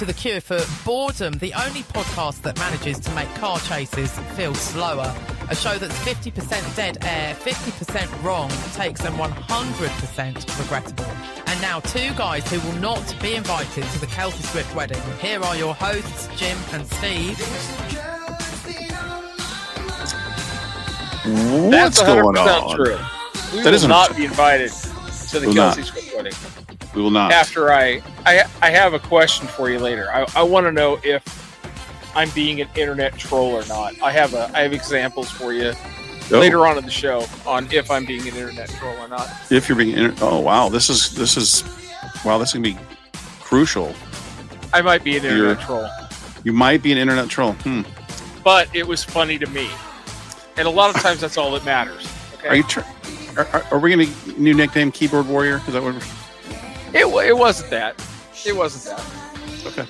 to The Cure for Boredom, the only podcast that manages to make car chases feel slower. A show that's 50% dead air, 50% wrong, takes them 100% regrettable. And now two guys who will not be invited to the Kelsey Swift wedding. Here are your hosts, Jim and Steve. What's going on? True. We will not be invited to the Kelsey Swift wedding. We will not. After I have a question for you later. I want to know if I'm being an internet troll or not. I have examples for you later on in the show on if I'm being an internet troll or not. If you're being oh wow, this is gonna be crucial. I might be an internet troll. You might be an internet troll. But it was funny to me, and a lot of times that's all that matters. Okay? Are we gonna new nickname Keyboard Warrior? Is that what? It wasn't that. It wasn't that. Okay.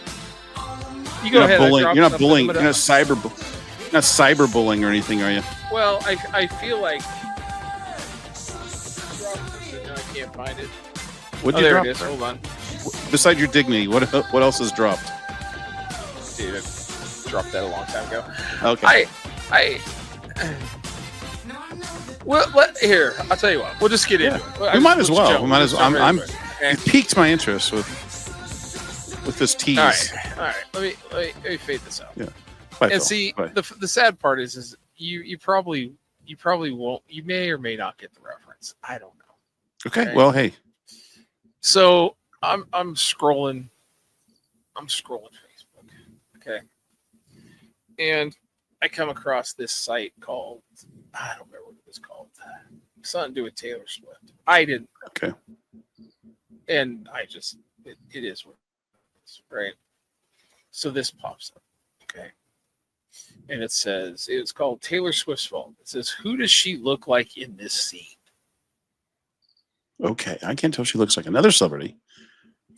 You go ahead. You're not bullying. You're not cyberbullying or anything, are you? Well, I feel like I can't find it. There it is. Hold on. Besides your dignity, what else is dropped? Dude, I dropped that a long time ago. Okay. Well, here, I'll tell you what. We'll just get into it. We might as well. It piqued my interest with this tease. All right. Let me fade this out. Yeah. And see, the sad part is you probably won't. You may or may not get the reference. I don't know. Okay. Well, hey. So I'm scrolling. Facebook. Okay. And I come across this site called, I don't remember what it was called. Something to do with Taylor Swift. I didn't. Okay. And it is what it is, right? So this pops up, okay? And it says, it's called Taylor Swift's Fault. It says, who does she look like in this scene? Okay, I can't tell if she looks like another celebrity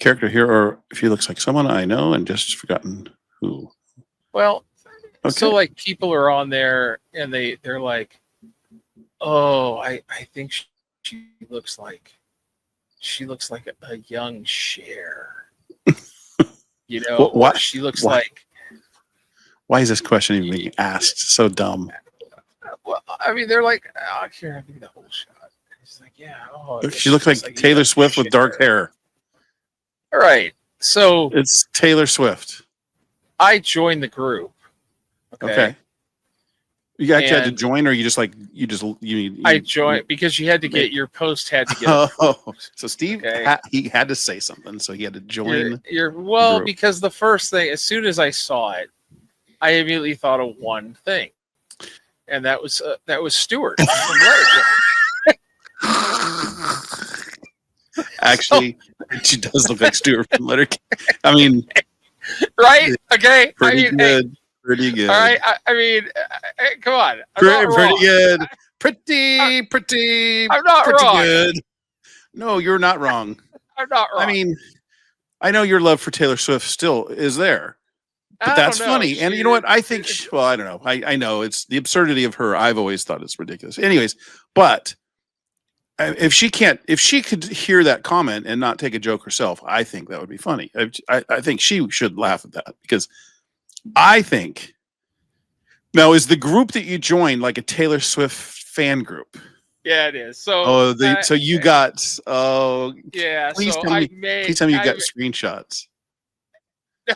character here, or if she looks like someone I know and just forgotten who. Well, so like people are on there and they're like, oh, I think she looks like a young Cher. You know, what she looks like. Why is this question even being asked? So dumb. Well, I mean, they're like, oh, here, I think the whole shot. He's like, yeah. Oh, she looks like Taylor Swift with dark hair. All right. So it's Taylor Swift. I joined the group. Okay. You actually had to join, or I joined because you had to get your post had to get. So Steve, he had to say something, so he had to join. Because the first thing, as soon as I saw it, I immediately thought of one thing, and that was Stuart from Letterkenny. Actually, she does look like Stuart from Letterkenny. I mean, right? Okay, pretty good. Pretty good. All right. I mean, come on. Pretty good. Pretty. I'm not wrong. Good. No, you're not wrong. I'm not wrong. I mean, I know your love for Taylor Swift still is there, but that's funny. And you know what? I think. I don't know. I know it's the absurdity of her. I've always thought it's ridiculous. Anyways, but if she could hear that comment and not take a joke herself, I think that would be funny. I think she should laugh at that because. I think now is the group that you joined like a Taylor Swift fan group? Yeah, it is. So so you got yeah. Please so tell me you got screenshots. No,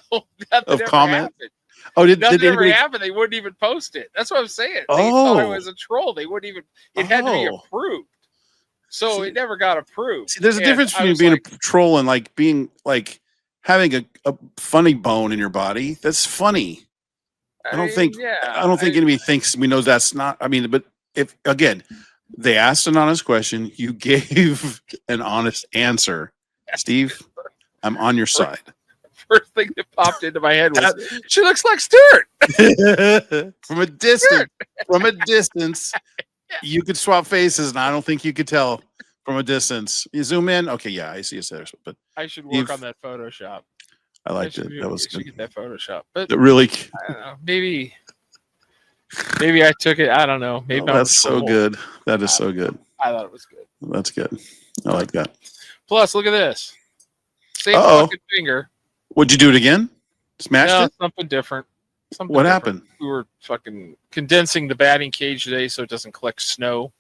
of comment. Happened. Oh, did anybody happen? They wouldn't even post it. That's what I'm saying. They thought I was a troll. They wouldn't even. It had to be approved. So it never got approved. See, there's a difference between being a troll and like being like. Having a funny bone in your body, that's funny. I don't think anybody thinks we know that's not. I mean, but if again, they asked an honest question, you gave an honest answer. Steve, I'm on your side. First thing that popped into my head was she looks like Stuart. From a distance, you could swap faces, and I don't think you could tell. From a distance, you zoom in. Okay, yeah, I see a there, but I should work on that Photoshop. I liked it. That was good. Get that Photoshop, but really, I don't know. Maybe I took it. I don't know. Maybe that's so good. That is so good. I thought it was good. That's good. I like that. Plus, look at this. Same fucking finger. Would you do it again? Smashed No, it? something different. Something What different. happened? We were fucking condensing the batting cage today so it doesn't collect snow.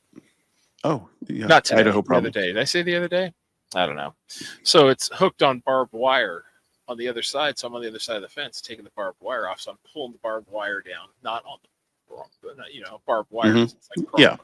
Oh, yeah. Not today. Idaho The problem. other day. Did I say the other day? I don't know. So it's hooked on barbed wire on the other side. So I'm on the other side of the fence, taking the barbed wire off. So I'm pulling the barbed wire down, not on the barbed wire. Mhm. It's like Yeah.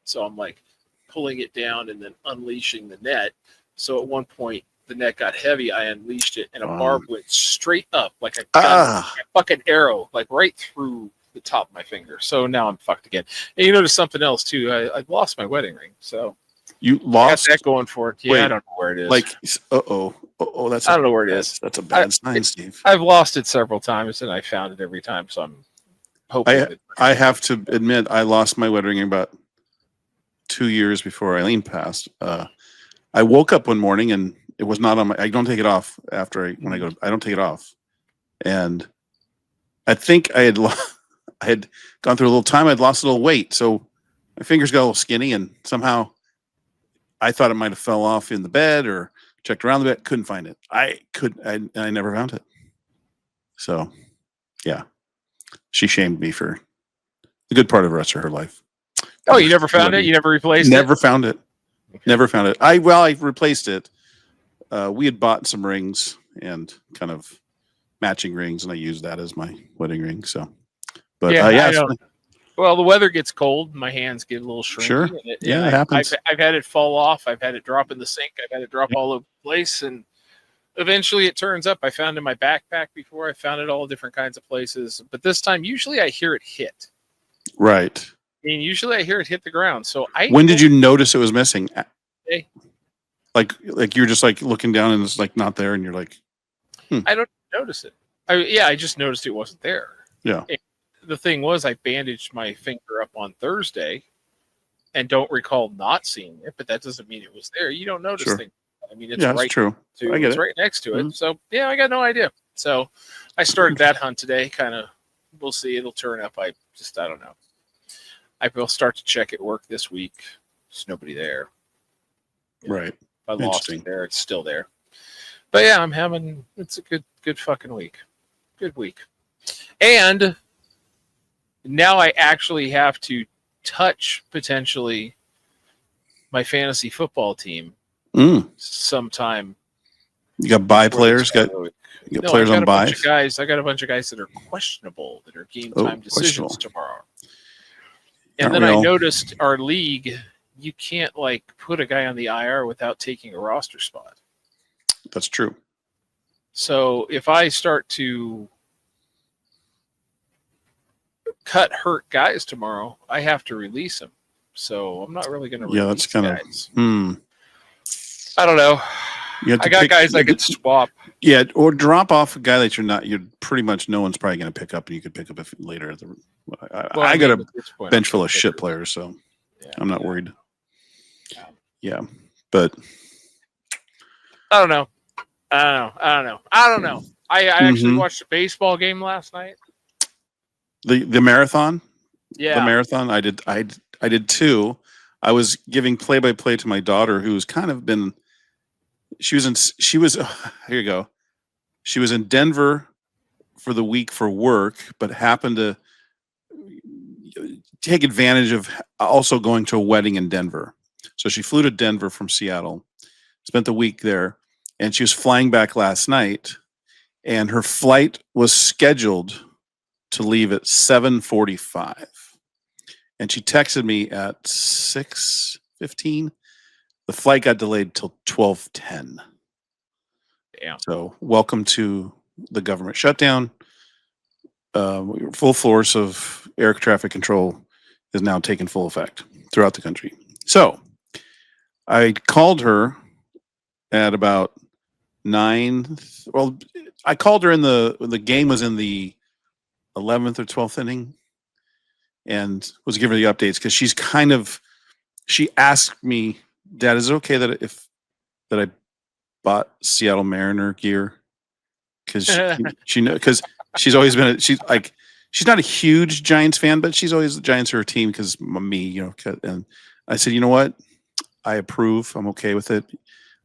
So I'm like pulling it down and then unleashing the net. So at one point the net got heavy. I unleashed it and a barb went straight up like a gun, like a fucking arrow, like right through the top of my finger. So now I'm fucked again. And you notice something else too. I've lost my wedding ring. So You I lost? got that going for it. Yeah, Wait, I don't know where it is. Like, that's I don't know where it is. That's a bad sign, Steve. I've lost it several times and I found it every time. So I'm hoping. I have to admit, I lost my wedding ring about 2 years before Eileen passed. I woke up one morning and it was not on my. I don't take it off when I go. I don't take it off, and I think I had gone through a little time. I'd lost a little weight, so my fingers got a little skinny, and somehow I thought it might have fell off in the bed or checked around the bed. Couldn't find it. I never found it. So, yeah, she shamed me for the good part of the rest of her life. Oh, you never found it? You never replaced it? Never found it. Okay. Never found it. I replaced it. We had bought some rings and kind of matching rings, and I used that as my wedding ring. So, but I don't. Well, the weather gets cold. My hands get a little shrinky. Sure. It happens. I've had it fall off. I've had it drop in the sink. I've had it drop all over the place, and eventually it turns up. I found it in my backpack before. I found it all different kinds of places, but this time, usually I hear it hit. Right. I mean, usually I hear it hit the ground. So when did you notice it was missing? Hey. Like you're just like looking down and it's like not there, and you're like, I don't notice it. I just noticed it wasn't there. Yeah. And the thing was, I bandaged my finger up on Thursday, and don't recall not seeing it. But that doesn't mean it was there. You don't notice things. I mean, it's right. True. It's right next to it. So yeah, I got no idea. So I started that hunt today. Kind of, we'll see. It'll turn up. I don't know. I will start to check at work this week. There's nobody there. Right. I lost it there. It's still there. But yeah, it's a good fucking week. Good week. And now I actually have to touch potentially my fantasy football team sometime. You got bye players? Got players on bye? I got a bunch of guys that are questionable, that are game time decisions tomorrow. And then I noticed our league, you can't like put a guy on the IR without taking a roster spot. That's true. So if I start to cut hurt guys tomorrow, I have to release them. So I'm not really going to release that's kind guys. of. I don't know. I got guys I could swap. Yeah, or drop off a guy that you're pretty much no one's probably going to pick up, and you could pick up later. I got a bench full of shit players, so I'm not worried. Yeah, but I don't know. I don't know. I actually watched a baseball game last night. The marathon. Yeah, the marathon. I did too. I was giving play-by-play to my daughter, who's kind of been. She was here you go. She was in Denver for the week for work, but happened to take advantage of also going to a wedding in Denver. So she flew to Denver from Seattle, spent the week there, and she was flying back last night, and her flight was scheduled to leave at 7:45. And she texted me at 6:15. The flight got delayed till 12:10. Damn. So welcome to the government shutdown. Full force of air traffic control is now taking full effect throughout the country. So I called her at about 9. Well, I called her when the game was in the 11th or 12th inning, and was giving her the updates because she asked me, Dad, is it okay that I bought Seattle Mariner gear? Because because she's always been she's not a huge Giants fan, but she's always the Giants are her team because me, and I said, you know what? I approve. I'm okay with it.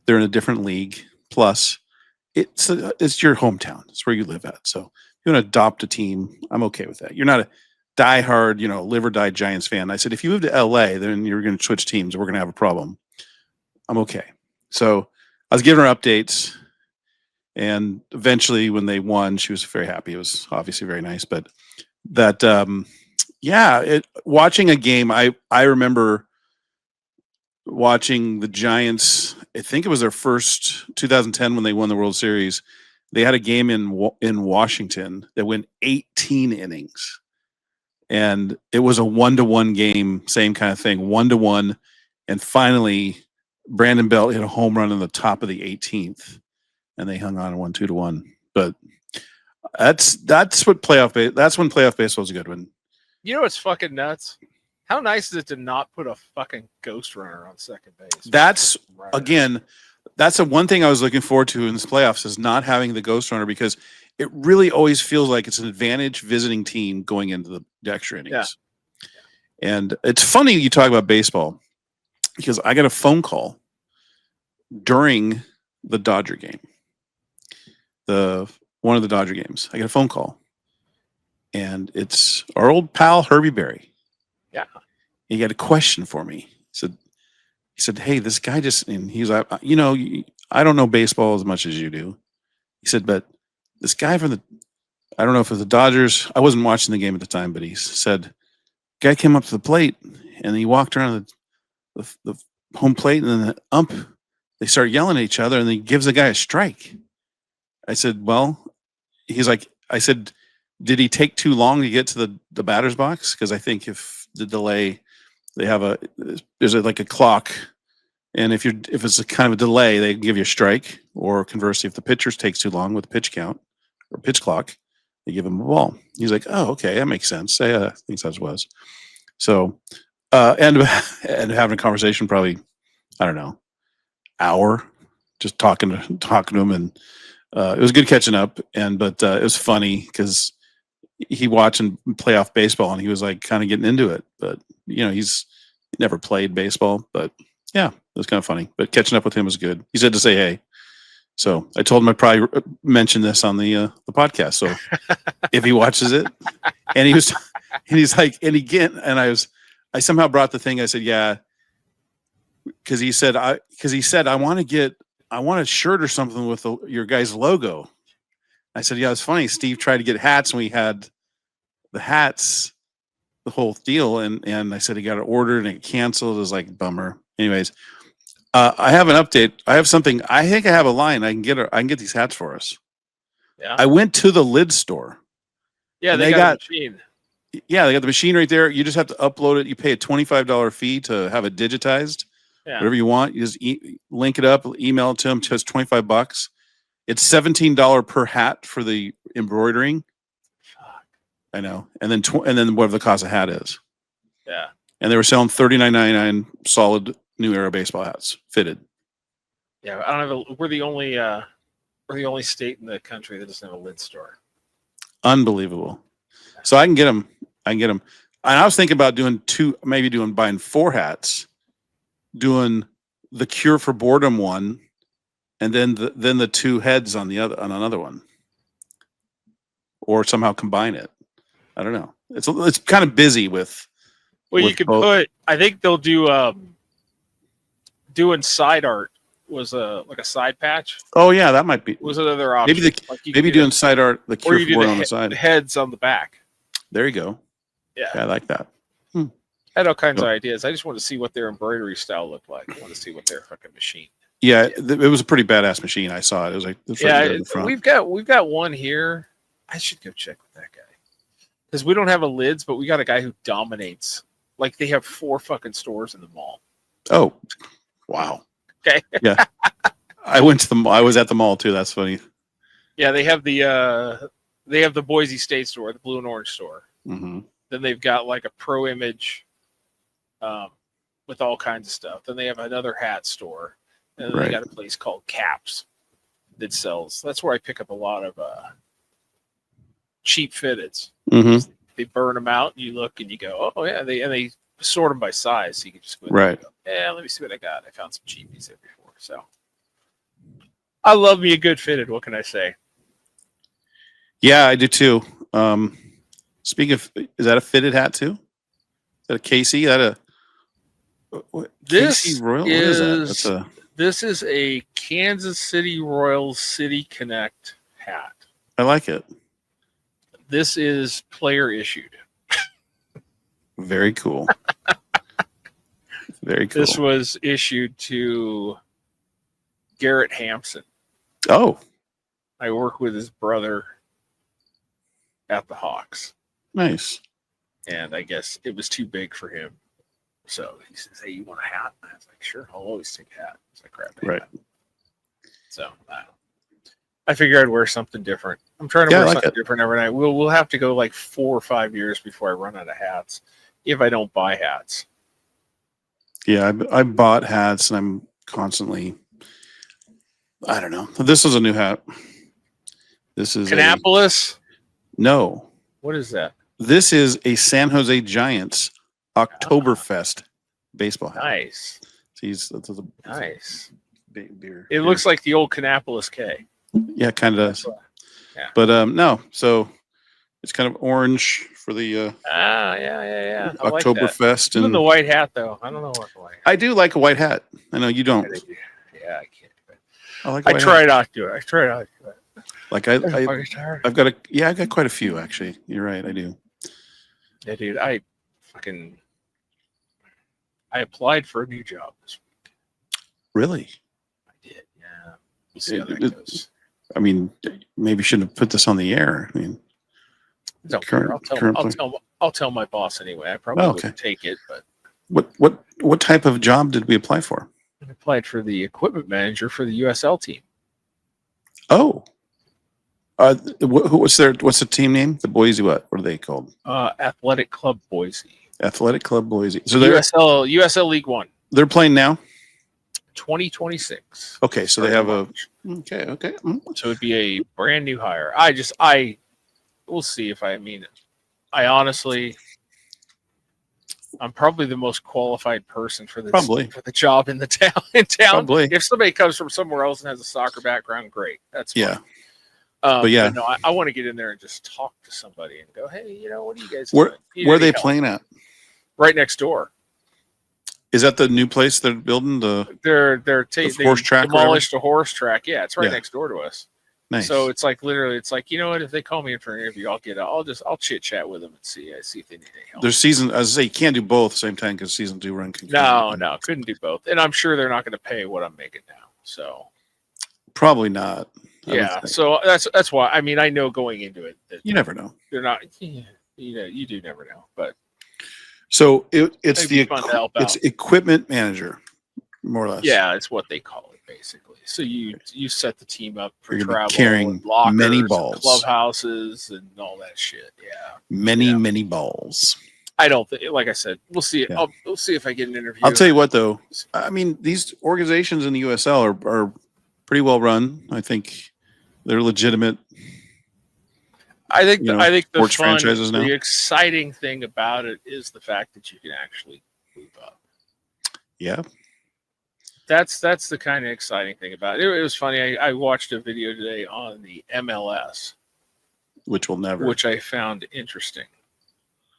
They're in a different league. Plus, it's your hometown. It's where you live at. So if you want to adopt a team, I'm okay with that. You're not a diehard, live or die Giants fan. I said, if you move to LA, then you're going to switch teams. We're going to have a problem. I'm okay. So I was giving her updates, and eventually when they won, she was very happy. It was obviously very nice, but that, watching a game, I remember watching the Giants. I think it was their first 2010 when they won the World Series. They had a game in Washington that went 18 innings, and it was a 1-1 game. Same kind of thing, 1-1, and finally Brandon Belt hit a home run in the top of the 18th, and they hung on and won 2-1. But that's when playoff baseball is a good one. You know what's fucking nuts? How nice is it to not put a fucking ghost runner on second base? That's the one thing I was looking forward to in this playoffs is not having the ghost runner, because it really always feels like it's an advantage visiting team going into the extra innings. Yeah. And it's funny you talk about baseball, because I got a phone call during the Dodger game. One of the Dodger games. I got a phone call, and it's our old pal Herbie Berry. Yeah. He had a question for me. He said, hey, this guy and he's like, I don't know baseball as much as you do. He said, but this guy I don't know if it was the Dodgers. I wasn't watching the game at the time, but he said, guy came up to the plate and he walked around the home plate, and then the ump, they start yelling at each other, and he gives the guy a strike. I said, well, I said, did he take too long to get to the batter's box? Because I think if the delay, there's like a clock, and if it's a kind of a delay, they can give you a strike, or conversely, if the pitcher takes too long with the pitch count or pitch clock, they give him a ball. He's like, oh, okay, that makes sense. I think that was. So, and having a conversation, probably, I don't know, hour, just talking to him, and it was good catching up. But it was funny because he watching playoff baseball, and he was like kind of getting into it, but he's never played baseball, but yeah, it was kind of funny. But catching up with him was good. He said to say hey, so I told him I'd probably mention this on the podcast. So if he watches it, and he's like, and again, and I somehow brought the thing. I said, yeah, because he said I want a shirt or something with your guy's logo. I said, yeah, it's funny. Steve tried to get hats, and we had the hats, the whole deal, and I said he got it ordered and it canceled. It was like, bummer. Anyways, I have an update. I have something. I think I have a line. I can get these hats for us. Yeah. I went to the lid store. Yeah, they got a machine. Yeah, they got the machine right there. You just have to upload it. You pay a $25 fee to have it digitized. Yeah. Whatever you want. You just link it up, email it to them. Just $25. It's $17 per hat for the embroidering. Fuck. I know. And then whatever the cost of hat is. Yeah. And they were selling $39.99 solid New Era baseball hats, fitted. Yeah, I don't have we're the only state in the country that doesn't have a lid store. Unbelievable. So I can get them. And I was thinking about buying 4 hats, doing the Cure for Boredom one, and then the 2 heads on another one, or somehow combine it. I don't know. It's kind of busy with. Well, you could put. I think they'll do doing side art was like a side patch. Oh yeah, that might be. Was another option. Maybe doing side art, the Cure for Boredom on the side, heads on the back. There you go. Yeah, I like that. I had all kinds of ideas. I just wanted to see what their embroidery style looked like. I wanted to see what their fucking machine. Yeah, it was a pretty badass machine. I saw it. It was like we've got one here. I should go check with that guy because we don't have a lids, but we got a guy who dominates. Like they have 4 fucking stores in the mall. Oh, wow. Okay. Yeah, I went to the mall. I was at the mall too. That's funny. Yeah, they have the Boise State store, the blue and orange store. Mm-hmm. Then they've got like a Pro Image, with all kinds of stuff. Then they have another hat store, and then they got a place called Caps that sells. That's where I pick up a lot of cheap fitteds. Mm-hmm. They burn them out, and you look and you go, oh yeah. They sort them by size, so you can just go right. And go, yeah, let me see what I got. I found some cheapies there before, so I love me a good fitted. What can I say? Yeah, I do too. Speaking of, is that a fitted hat too? Is that a Casey? Is that a Casey Royal? What is that? That's a. This is a Kansas City Royals City Connect hat. I like it. This is player issued. Very cool. Very cool. This was issued to Garrett Hampson. Oh. I work with his brother at the Hawks. Nice. And I guess it was too big for him. So he says, "Hey, you want a hat?" And I was like, "Sure, I'll always take a hat." It's like, "Crap, right." Hat. So I figured I'd wear something different. I'm trying to wear something different every night. We'll have to go like 4 or 5 years before I run out of hats, if I don't buy hats. Yeah, I bought hats, and I'm constantly. I don't know. This is a new hat. This is Kannapolis? No. What is that? This is a San Jose Giants Oktoberfest baseball hat. Nice. That's a nice. Beer. It looks like the old Kannapolis K. Yeah, kind of does. Yeah. But no, so it's kind of orange for the yeah. Oktoberfest. Like and the white hat though. I don't know what the white hat. I do like a white hat. I know you don't. Yeah, I can't do it. I try not to do it. Like I've got quite a few actually. You're right, I do. Yeah, dude, I applied for a new job this week. Really? I did, yeah. We'll see how that goes. I mean, maybe you shouldn't have put this on the air. I mean, I'll tell my boss anyway. I probably wouldn't take it, but what type of job did we apply for? I applied for the equipment manager for the USL team. Oh. What's the team name? The Boise what? What are they called? Athletic Club Boise. Athletic Club Boise. So they're USL League One. They're playing now? 2026. Okay, so they have okay. So it'd be a brand new hire. We'll see if I honestly, I'm probably the most qualified person for this for the job in town. Probably. If somebody comes from somewhere else and has a soccer background, great. That's fine. Yeah. But no, I want to get in there and just talk to somebody and go, "Hey, what do you guys doing? Where are they playing at? Right next door. Is that the new place they're building? They horse track demolished a horse track. Yeah, it's right next door to us. Nice. So it's like literally, it's like, if they call me in for an interview, I'll chit chat with them and see if they need any help. Their season, as I say, you can't do both at the same time because season 2 run concurrently. No, couldn't do both, and I'm sure they're not going to pay what I'm making now. So probably not. Yeah, so that's why. I mean, I know going into it that you never know. They're not. You do never know. But so it's equipment manager, more or less. Yeah, it's what they call it basically. So you set the team up for travel, carrying lockers, many balls, clubhouses, and all that shit. Yeah, many balls. I don't think. Like I said, we'll see. Yeah. We'll see if I get an interview. I'll tell you what, though. I mean, these organizations in the USL are pretty well run. I think they're legitimate. I think the sports franchises now. The exciting thing about it is the fact that you can actually move up. Yeah. That's the kind of exciting thing about it. It was funny. I watched a video today on the MLS, which I found interesting.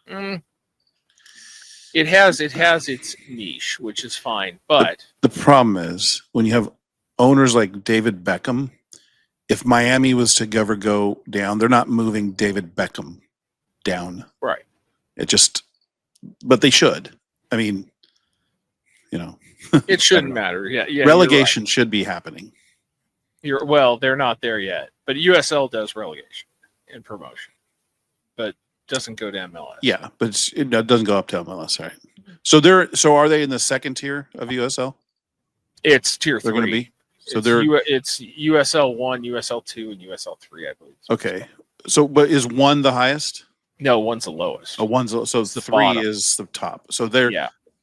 It has its niche, which is fine, but the problem is when you have owners like David Beckham. If Miami was to ever go down, they're not moving David Beckham down. Right. But they should. I mean, it shouldn't matter. Yeah. Relegation should be happening. They're not there yet, but USL does relegation and promotion, but doesn't go to MLS. Yeah, but it doesn't go up to MLS. Right. So are they in the second tier of USL? It's tier 3. They're going to be. So it's USL 1, USL 2, and USL 3, I believe. Okay. So, but is 1 the highest? No, 1's the lowest. Oh, 1's so the 3 bottom. Is the top. So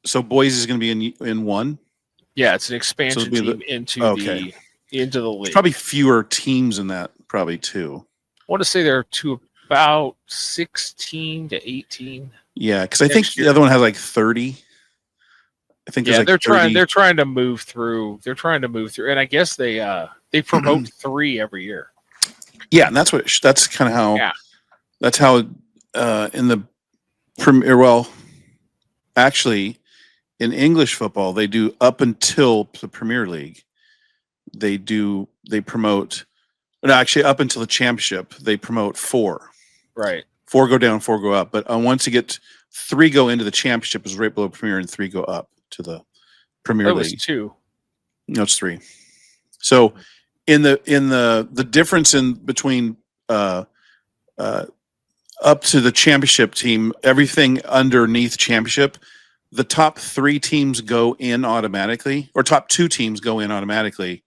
So Boise is going to be in 1. Yeah, it's an expansion team into the league. There's probably fewer teams in that, probably too. I want to say there are about 16 to 18. Yeah, because I think the other one has like 30. I think Yeah, there's like 30. They're trying to move through. They're trying to move through, and I guess they promote 3 every year. Yeah, and that's kind of how. Yeah. That's how in the Premier. Well, actually, in English football, they do up until the Premier League. They promote. No, actually, up until the championship, they promote 4. Right. 4 go down, 4 go up. But once you get 3 go into the championship, is right below Premier, and 3 go up to the Premier League. It was 2. No, it's 3. So in the difference in between up to the championship team, everything underneath championship, the top 3 teams go in automatically, or top 2 teams go in automatically,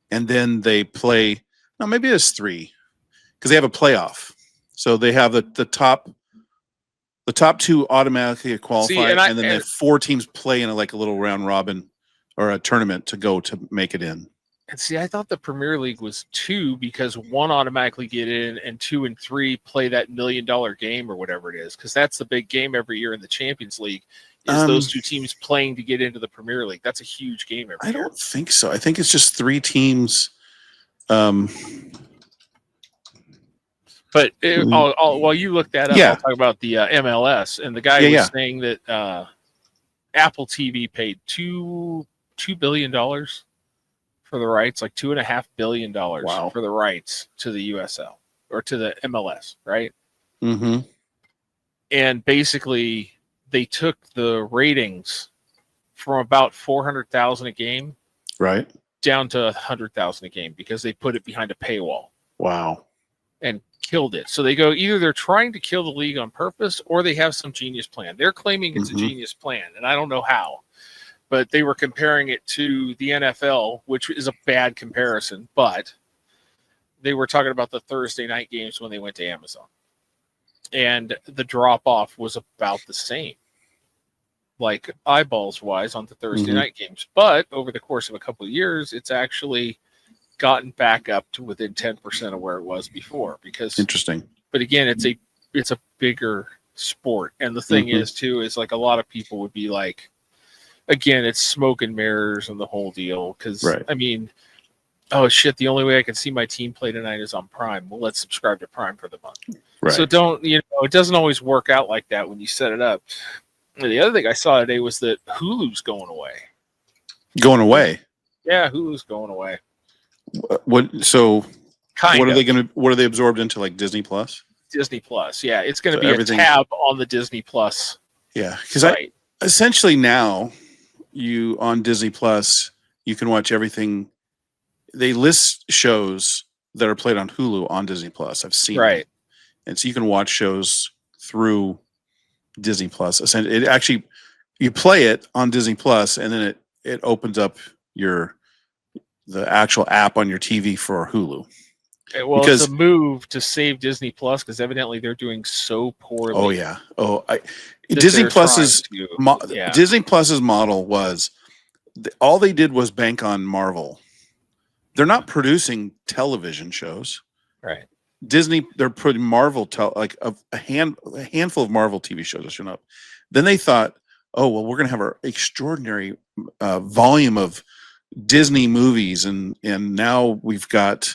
and then they play. No, maybe it's 3 because they have a playoff. So they have the top 2 automatically qualify, and then the 4 teams play in a little round robin or a tournament to go to make it in. And see, I thought the Premier League was 2 because 1 automatically get in, and 2 and 3 play that $1 million game or whatever it is, because that's the big game every year in the Champions League. Is those 2 teams playing to get into the Premier League? That's a huge game every year. I don't think so. I think it's just 3 teams. But while you look that up, I'll talk about the MLS. And the guy was saying that Apple TV paid $2 billion for the rights, like $2.5 billion for the rights to the USL or to the MLS, right? Mm-hmm. And basically, they took the ratings from about 400,000 a game, right, down to 100,000 a game because they put it behind a paywall. Wow. And killed it. So they go, either they're trying to kill the league on purpose or they have some genius plan. They're claiming it's a genius plan, and I don't know how. But they were comparing it to the NFL, which is a bad comparison, but they were talking about the Thursday night games when they went to Amazon. And the drop-off was about the same, like eyeballs-wise on the Thursday night games. But over the course of a couple of years, it's actually gotten back up to within 10% of where it was before. Because interesting. But again, it's a bigger sport. And the thing is, too, is like a lot of people would be like, again, it's smoke and mirrors and the whole deal. Because, I mean, oh, shit, the only way I can see my team play tonight is on Prime. Well, let's subscribe to Prime for the month. Right. So it doesn't always work out like that when you set it up. And the other thing I saw today was that Hulu's going away. Going away? Yeah, Hulu's going away. What? So, kind what of. are they going to? What are they absorbed into? Like Disney Plus? Disney Plus, yeah. It's going to be a tab on the Disney Plus. Yeah, because essentially now you on Disney Plus you can watch everything. They list shows that are played on Hulu on Disney Plus. I've seen it. And so you can watch shows through Disney Plus. Essentially, it actually you play it on Disney Plus, and then it opens up the actual app on your TV for Hulu. Well, because it's a move to save Disney Plus because evidently they're doing so poorly. Oh yeah. Disney Plus's Disney Plus's model was all they did was bank on Marvel. They're not producing television shows, right? Disney, they're putting Marvel a handful of Marvel TV shows showing up. Then they thought, oh well, we're going to have our extraordinary volume of Disney movies, and now we've got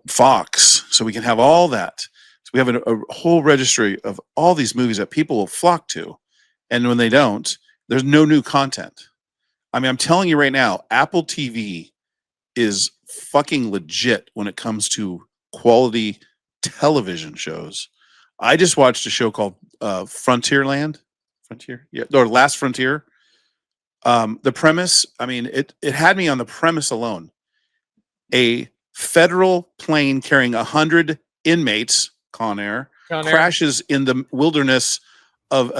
Fox, so we can have all that. So we have a whole registry of all these movies that people will flock to, and when they don't, there's no new content. I mean, I'm telling you right now, Apple TV is fucking legit when it comes to quality television shows. I just watched a show called Frontierland, or Last Frontier. The premise, I mean, it had me on the premise alone. A federal plane carrying 100 inmates, Con Air, crashes in the wilderness of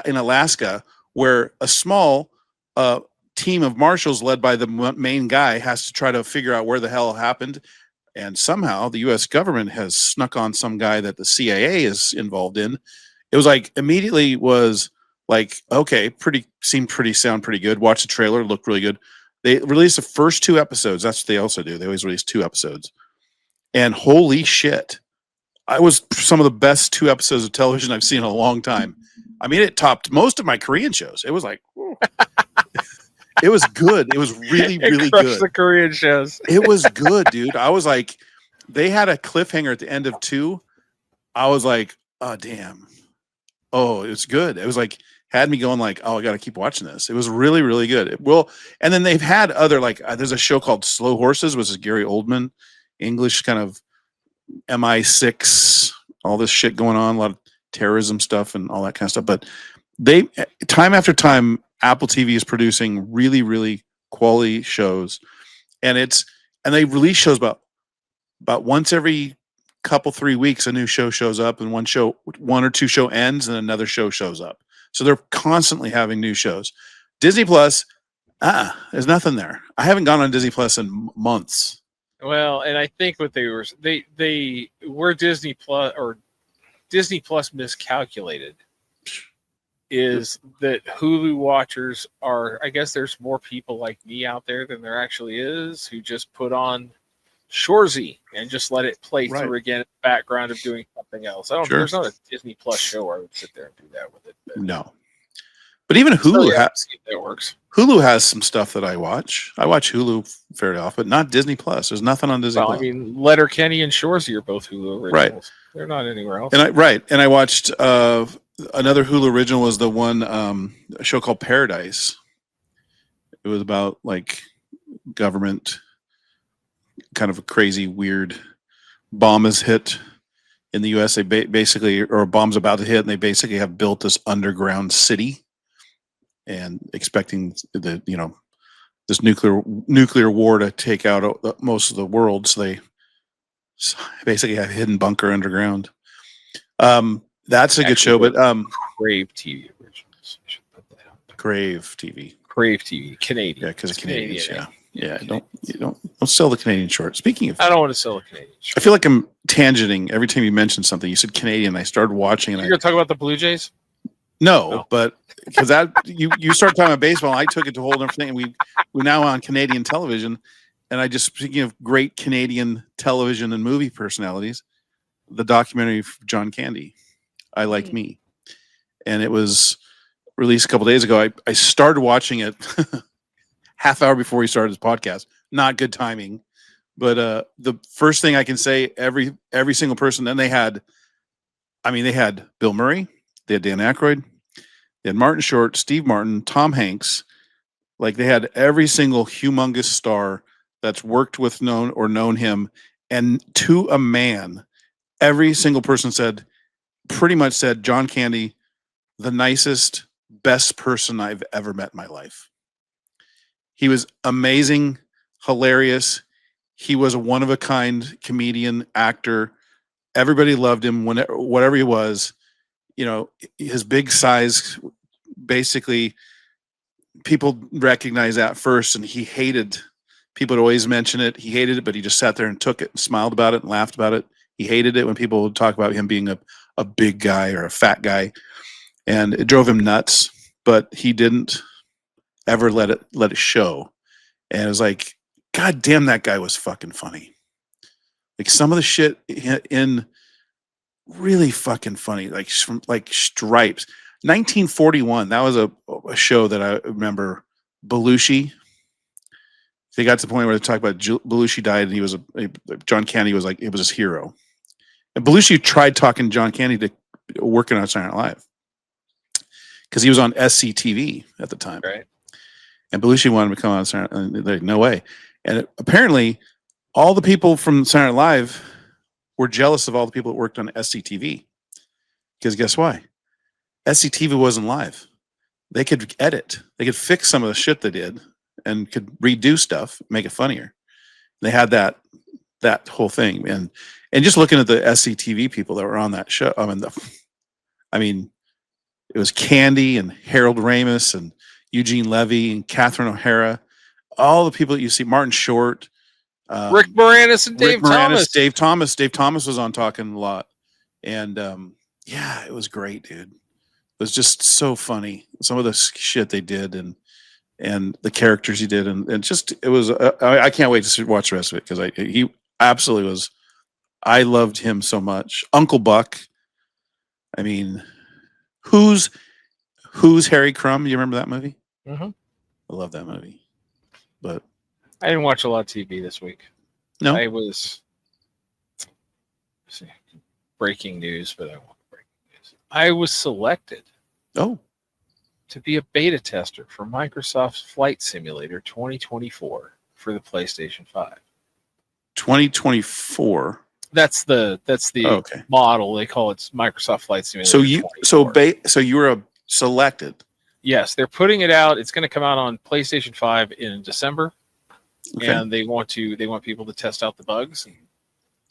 in Alaska, where a small team of marshals led by the main guy has to try to figure out where the hell happened. And somehow the U.S. government has snuck on some guy that the CIA is involved in. It was like immediately was like, okay, sound pretty good. Watch the trailer, looked really good. They released the first 2 episodes. That's what they also do. They always release 2 episodes. And holy shit, I was some of the best 2 episodes of television I've seen in a long time. I mean, it topped most of my Korean shows. It was like, It was good. It was really, really good. The Korean shows. It was good, dude. I was like, they had a cliffhanger at the end of 2. I was like, oh damn. Oh, it was good. It was like had me going like, oh, I got to keep watching this. It was really, really good. And then they've had other like there's a show called Slow Horses, which is Gary Oldman, English kind of MI6, all this shit going on, a lot of terrorism stuff and all that kind of stuff. But they time after time, Apple TV is producing really, really quality shows, and they release shows about once every couple 3 weeks. A new show shows up, and one or two show ends, and another show shows up. So they're constantly having new shows. Disney Plus, there's nothing there. I haven't gone on Disney Plus in months. Well, and I think what they were Disney Plus miscalculated is that Hulu watchers are, I guess there's more people like me out there than there actually is who just put on Shoresy and just let it play through again in the background of doing something else. There's not a Disney Plus show where I would sit there and do that with it. But. No. But even Hulu that works. Hulu has some stuff that I watch. I watch Hulu fairly often, but not Disney Plus. There's nothing on Disney Plus. I mean, Letterkenny and Shoresy are both Hulu originals. Right. They're not anywhere else. And I watched another Hulu original was the one a show called Paradise. It was about like government, kind of a crazy, weird bomb is hit in the U.S. They basically, or a bomb's about to hit, and they basically have built this underground city, and expecting this nuclear war to take out most of the world. So they basically have a hidden bunker underground. That's a good show, but Crave TV originals. I should put that out. Crave TV, Canadian. Yeah, because Canadians. Yeah. Don't sell the Canadian short. Speaking of, I don't want to sell a Canadian short. I feel like I'm tangenting every time you mention something. You said Canadian. I started watching, and you're gonna talk about the Blue Jays. No, but because you start talking about baseball, I took it to a whole different thing. And we're now on Canadian television, and I just, speaking of great Canadian television and movie personalities, the documentary of John Candy, I Like Me, and it was released a couple days ago. I started watching it half hour before we started this podcast. Not good timing, but the first thing I can say, every single person. Then they had Bill Murray. They had Dan Aykroyd, they had Martin Short, Steve Martin, Tom Hanks. Like, they had every single humongous star that's worked with known him. And to a man, every single person pretty much said, John Candy, the nicest, best person I've ever met in my life. He was amazing, hilarious. He was a one-of-a-kind comedian, actor. Everybody loved him, whatever he was. His big size, basically, people recognize that first, and he hated, people would always mention it. He hated it, but he just sat there and took it and smiled about it and laughed about it. He hated it when people would talk about him being a big guy or a fat guy, and it drove him nuts, but he didn't ever let it show. And it was like, God damn, that guy was fucking funny. Like, some of the shit in really fucking funny, like Stripes. 1941, that was a show that I remember. Belushi, they got to the point where they talked about Belushi died, and he was John Candy was like, it was his hero. And Belushi tried talking John Candy to working on Saturday Night Live because he was on SCTV at the time, right? And Belushi wanted him to come on Saturday, and they're like, no way. And apparently, all the people from Saturday Night Live were jealous of all the people that worked on SCTV. Because guess why? SCTV wasn't live. They could edit. They could fix some of the shit they did and could redo stuff, make it funnier. They had that whole thing. And just looking at the SCTV people that were on that show, I mean, it was Candy and Harold Ramis and Eugene Levy and Catherine O'Hara, all the people that you see, Martin Short, Rick Moranis and Dave Thomas. Dave Thomas was on talking a lot. And yeah, it was great, dude. It was just so funny. Some of the shit they did and the characters he did. And just, it was, I can't wait to watch the rest of it because he absolutely was, I loved him so much. Uncle Buck. I mean, who's Harry Crumb? You remember that movie? Mm-hmm. I love that movie. But I didn't watch a lot of TV this week. no, I was breaking news, but I want breaking news. I was selected oh, to be a beta tester for Microsoft's Flight Simulator 2024 for the PlayStation 5. 2024. That's the Okay. model. They call it Microsoft Flight Simulator. So you were selected. Yes, they're putting it out. It's going to come out on PlayStation 5 in December, and they want people to test out the bugs. And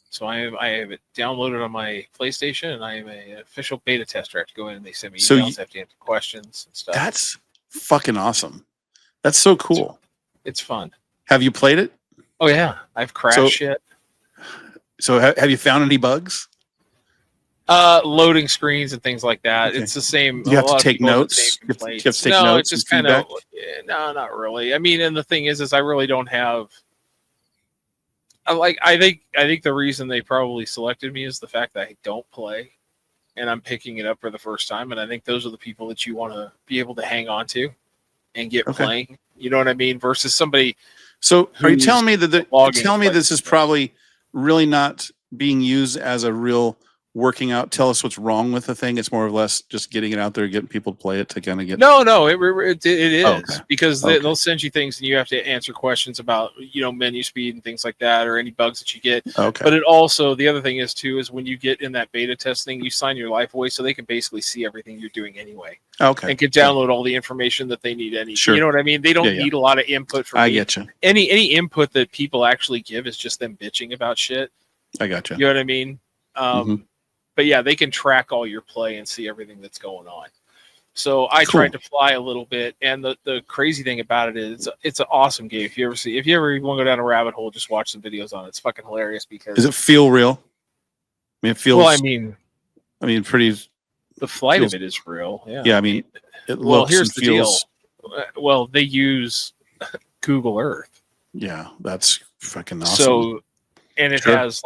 so I have it downloaded on my PlayStation, and I am an official beta tester. I have to go in and they send me emails. I have to answer questions and stuff. That's fucking awesome. That's so cool. It's fun. Have you played it? Oh yeah, I've crashed shit. So have you found any bugs? Loading screens and things like that. Okay. It's the same. You have to take notes. You have to take notes. It's just kind of no, not really. I mean, and the thing is I really don't have. I think the reason they probably selected me is the fact that I don't play, and I'm picking it up for the first time. And I think those are the people that you want to be able to hang on to, and get playing. You know what I mean? Versus somebody. So are you telling me that this is probably really not being used as a real working out? Tell us what's wrong with the thing. It's more or less just getting it out there, getting people to play it to kind of get. No, it is because they'll send you things and you have to answer questions about menu speed and things like that, or any bugs that you get. Okay. But it also, the other thing is too, is when you get in that beta testing, you sign your life away so they can basically see everything you're doing anyway. Okay. And can download all the information that they need. Sure. You know what I mean? They don't need a lot of input from I get you. Any input that people actually give is just them bitching about shit. I got you. You know what I mean? But yeah, they can track all your play and see everything that's going on. So I tried to fly a little bit, and the crazy thing about it is it's an awesome game. If you ever even want to go down a rabbit hole, just watch some videos on it. It's fucking hilarious because. Does it feel real? I mean, it feels. Well, I mean, pretty. The flight of it is real. Yeah. Yeah, I mean, it looks. Well, here's the feels, deal. Well, they use Google Earth. Yeah, that's fucking awesome. So, and it has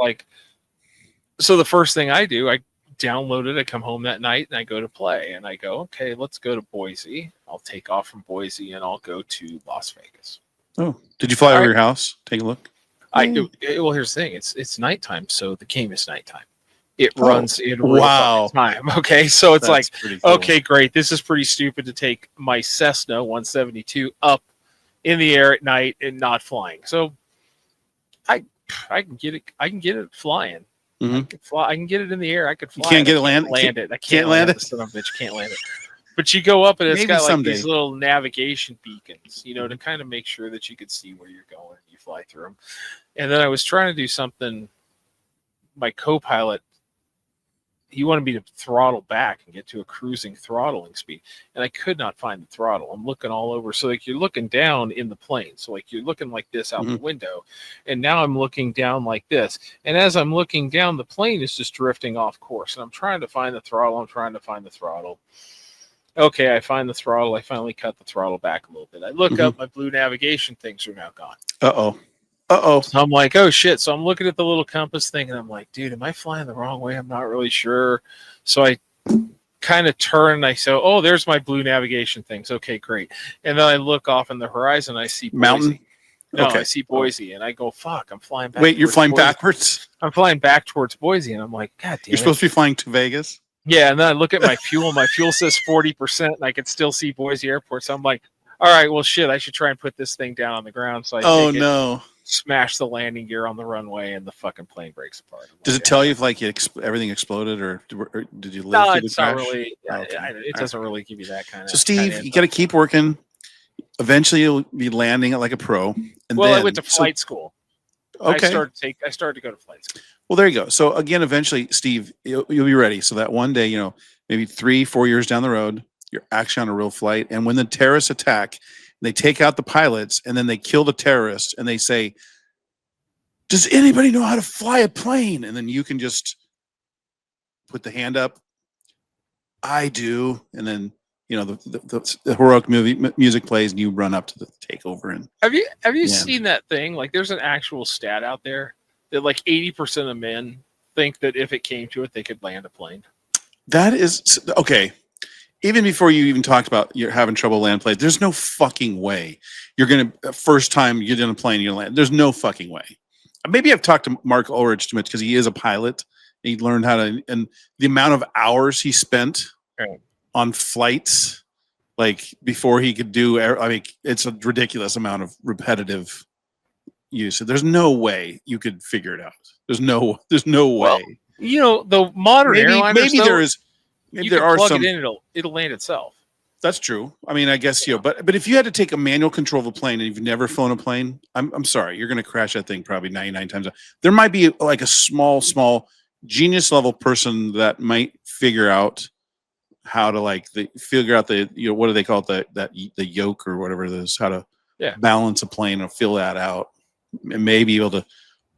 So the first thing I do, I download it, I come home that night and I go to play, and I go, okay, let's go to Boise. I'll take off from Boise and I'll go to Las Vegas. Oh, did you fly over your house? Take a look. Well, here's the thing. It's nighttime, so the game is nighttime. It runs in real time. Okay, so it's That's pretty cool. Okay, great. This is pretty stupid to take my Cessna 172 up in the air at night and not flying. So I can get it. I can get it flying. Mm-hmm. I can fly. I can get it in the air. I could fly. You can't get it land it. I can't land it. Son of a bitch, can't land it. But you go up and it's got these little navigation beacons, to kind of make sure that you can see where you're going. You fly through them. And then I was trying to do something. My co-pilot, he wanted me to throttle back and get to a cruising throttling speed, and I could not find the throttle. I'm looking all over. So you're looking down in the plane. So you're looking like this out the window, and now I'm looking down like this. And as I'm looking down, the plane is just drifting off course, and I'm trying to find the throttle. Okay, I find the throttle. I finally cut the throttle back a little bit. I look up, my blue navigation things are now gone. So I'm like, oh shit. So I'm looking at the little compass thing and I'm like, dude, am I flying the wrong way? I'm not really sure. So I kind of turn and I say, oh, there's my blue navigation things. Okay, great. And then I look off in the horizon. I see Boise. Mountain. No, I see Boise and I go, fuck, I'm flying back. Wait, you're flying backwards? I'm flying back towards Boise and I'm like, God damn. You're supposed to be flying to Vegas? Yeah. And then I look at my fuel. My fuel says 40% and I can still see Boise Airport. So I'm like, all right, well, shit, I should try and put this thing down on the ground. So I smash the landing gear on the runway and the fucking plane breaks apart. Does it tell you if everything exploded or did you live through the crash? Not really. It doesn't really give you that kind of. So Steve, you got to keep working. Eventually, you'll be landing it like a pro. I went to flight school. Okay. I started to go to flight school. Well, there you go. So again, eventually, Steve, you'll be ready. So that one day, maybe 3-4 years down the road, you're actually on a real flight. And when the terrorists attack, they take out the pilots and then they kill the terrorists and they say, does anybody know how to fly a plane? And then you can just put the hand up. I do. And then, the heroic music plays and you run up to the takeover. And have you seen that thing? Like there's an actual stat out there that 80% of men think that if it came to it, they could land a plane. That is okay. even before you even talked about you're having trouble land plane, there's no fucking way you're going to, first time you get in a plane, you land. There's no fucking way. Maybe I've talked to Mark Ulrich too much because he is a pilot. He learned how to, and the amount of hours he spent on flights, like before he could do, I mean, it's a ridiculous amount of repetitive use. There's no way you could figure it out. There's no way. The modern airliners, maybe there is. Maybe there are plug some. It in, it'll land itself. That's true. I mean, I guess but if you had to take a manual control of a plane and you've never flown a plane, I'm sorry, you're going to crash that thing probably 99 times. There might be like a small genius level person that might figure out how to figure out the what do they call it, the yoke or whatever it is, how to balance a plane and feel that out, and maybe able to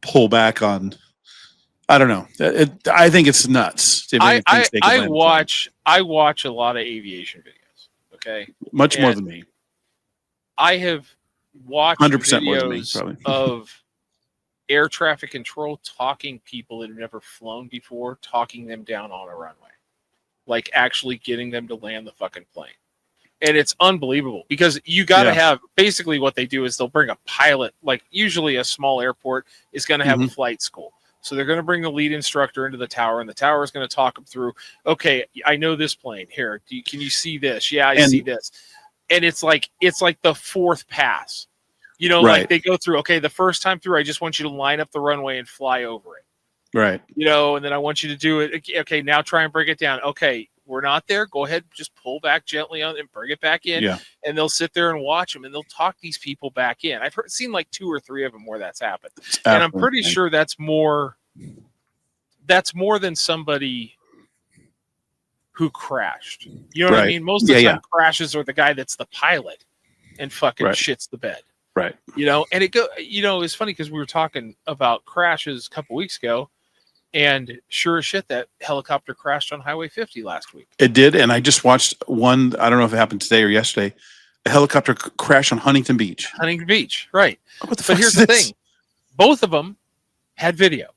pull back on. I don't know. I think it's nuts. I watch a lot of aviation videos. Okay, much more than me. I have watched 100% more than me, videos of air traffic control talking people that have never flown before, talking them down on a runway, like actually getting them to land the fucking plane. And it's unbelievable because you got to have, basically what they do is they'll bring a pilot, like usually a small airport is going to have a flight school. So they're going to bring the lead instructor into the tower, and the tower is going to talk them through, okay, I know this plane. Here, can you see this? Yeah, I see this. And it's like the fourth pass. Like they go through, okay, the first time through, I just want you to line up the runway and fly over it. Right. And then I want you to do it. Okay, now try and bring it down. Okay, we're not there. Go ahead, just pull back gently on and bring it back in. Yeah. And they'll sit there and watch them, and they'll talk these people back in. I've seen like 2 or 3 of them where that's happened, and I'm pretty sure that's more than somebody who crashed. You know what I mean? Most of the time, crashes are the guy that's the pilot and fucking shits the bed. Right. And it's funny because we were talking about crashes a couple weeks ago. And sure as shit, that helicopter crashed on Highway 50 last week. It did, and I just watched one. I don't know if it happened today or yesterday. A helicopter crash on Huntington Beach. Huntington Beach, right? What the fuck? But here's the thing: both of them had video.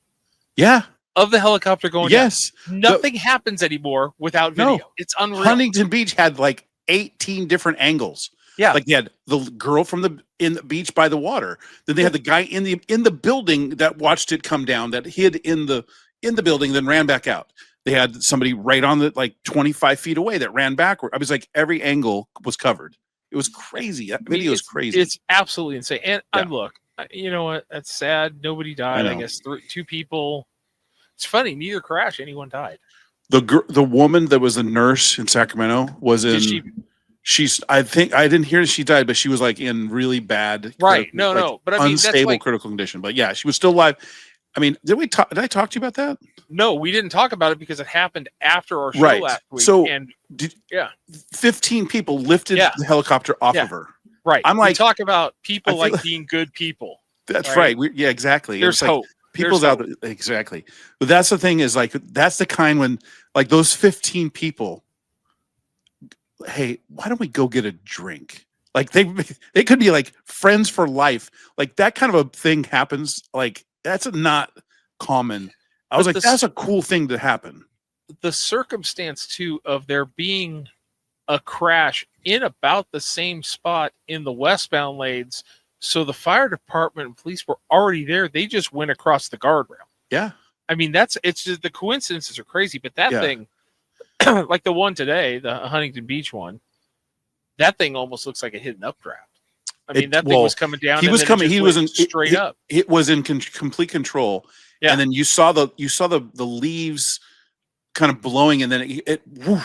Yeah. Of the helicopter going. Yes. Down. Nothing happens anymore without video. No. It's unreal. Huntington Beach had like 18 different angles. Yeah. Like they had the girl in the beach by the water. Then they had the guy in the building that watched it come down, that hid in the building, then ran back out. They had somebody right on the 25 feet away that ran backward. I was like, every angle was covered. It was crazy. That video was crazy. It's absolutely insane. And look, you know what? That's sad. Nobody died. I guess 2 people. It's funny. Neither crash. Anyone died. The woman that was a nurse in Sacramento was in. She's. I think I didn't hear she died, but she was like in really bad. Right. No. But I mean, unstable that's critical condition. But yeah, she was still alive. I mean, did I talk to you about that? No, we didn't talk about it because it happened after our show last week. So 15 people lifted the helicopter off of her. Right. I'm like, we talk about people being good people. That's right. Exactly. There's hope. People's out there. Exactly. But that's the thing is that's the kind when those 15 people, hey, why don't we go get a drink? Like they could be like friends for life. Like that kind of a thing happens. Like that's not common. I was like, that's a cool thing to happen. The circumstance too of there being a crash in about the same spot in the westbound lanes. So the fire department and police were already there. They just went across the guardrail. Yeah. I mean, it's just the coincidences are crazy, but that thing, like the one today, the Huntington Beach one, that thing almost looks like a hidden updraft. I mean, that thing was coming down. He was coming. He was straight up. It was in complete control. Yeah. And then you saw the leaves kind of blowing, and then it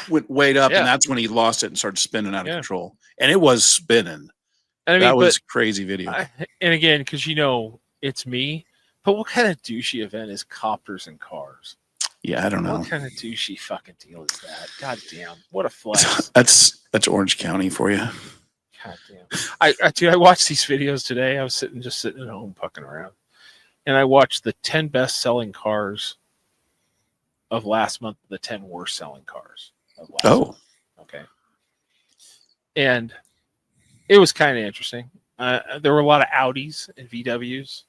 went way up, and that's when he lost it and started spinning out of control. And it was spinning. And I mean, that was crazy video. And again, because it's me. But what kind of douchey event is copters and cars? Yeah, I don't know. What kind of douchey fucking deal is that? God damn, what a flex. That's Orange County for you. God damn. I watched these videos today. I was sitting at home fucking around. And I watched the 10 best-selling cars of last month, the 10 worst-selling cars of last month. Okay. And it was kind of interesting. There were a lot of Audis and VWs.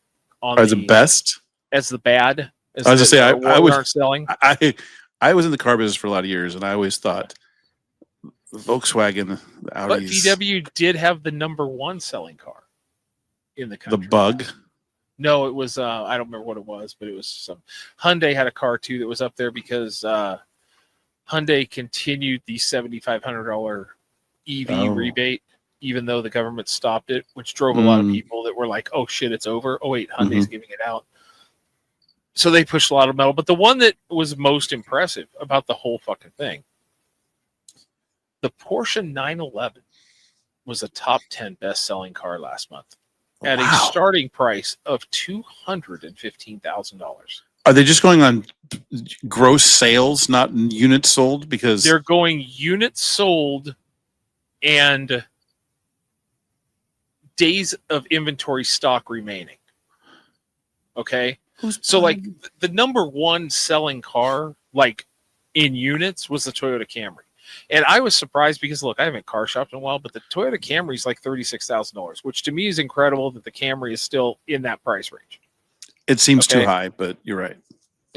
As the best? As the bad. As I was going to say, I was selling. I was in the car business for a lot of years, and I always thought Volkswagen, the Audis. But VW did have the number one selling car in the country. The Bug. No, it was I don't remember what it was, but it was some Hyundai had a car too that was up there because Hyundai continued the $7,500 EV rebate, even though the government stopped it, which drove a lot of people that were like, "Oh shit, it's over." Oh wait, Hyundai's giving it out. So they pushed a lot of metal. But the one that was most impressive about the whole fucking thing, the Porsche 911 was a top 10 best-selling car last month at a starting price of $215,000. Are they just going on gross sales, not units sold? Because they're going units sold and days of inventory stock remaining. Okay? So like the number one selling car, like in units, was the Toyota Camry. And I was surprised because, look, I haven't car shopped in a while, but the Toyota Camry is like $36,000, which to me is incredible that the Camry is still in that price range. It seems too high, but you're right.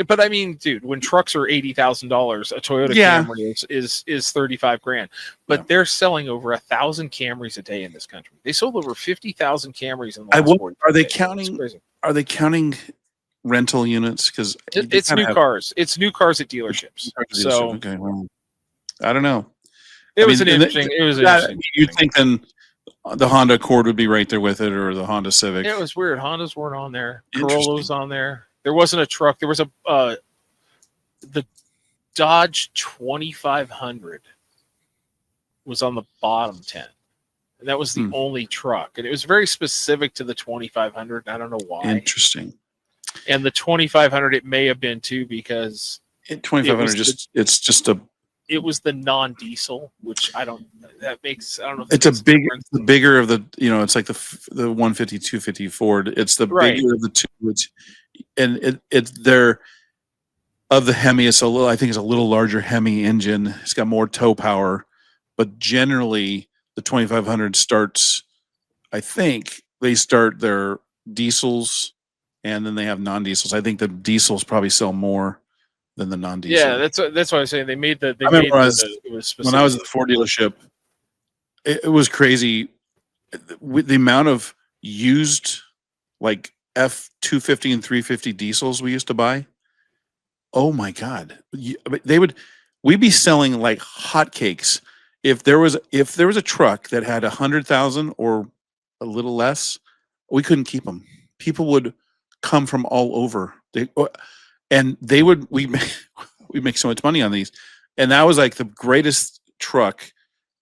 But I mean, dude, when trucks are $80,000, a Toyota Camry is $35,000. But they're selling over 1,000 Camrys a day in this country. They sold over 50,000 Camrys in the last 4 days. Are they counting rental units? Because it's new cars. It's new cars at dealerships. So okay, well, I don't know. It was interesting. You'd think then the Honda Accord would be right there with it, or the Honda Civic. It was weird. Hondas weren't on there. Corolla was on there. There wasn't a truck. There was the Dodge 2500 was on the bottom 10. And that was the only truck. And it was very specific to the 2500. I don't know why. Interesting. And the 2500, it may have been too, because 2500 it was the non-diesel, which I don't know. It's the bigger of the, it's like the 150, 250 Ford. It's the bigger of the two, and they're of the Hemi. It's I think it's a little larger Hemi engine. It's got more tow power, but generally the 2500 starts, I think they start their diesels and then they have non-diesels. I think the diesels probably sell more than the non-diesel. Yeah, that's what I was saying. When I was at the Ford dealership, it was crazy with the amount of used like F250 and 350 diesels we used to buy. Oh my God. We'd be selling like hotcakes. If there was a truck that had 100,000 or a little less, we couldn't keep them. People would come from all over. We make so much money on these. And that was like the greatest truck,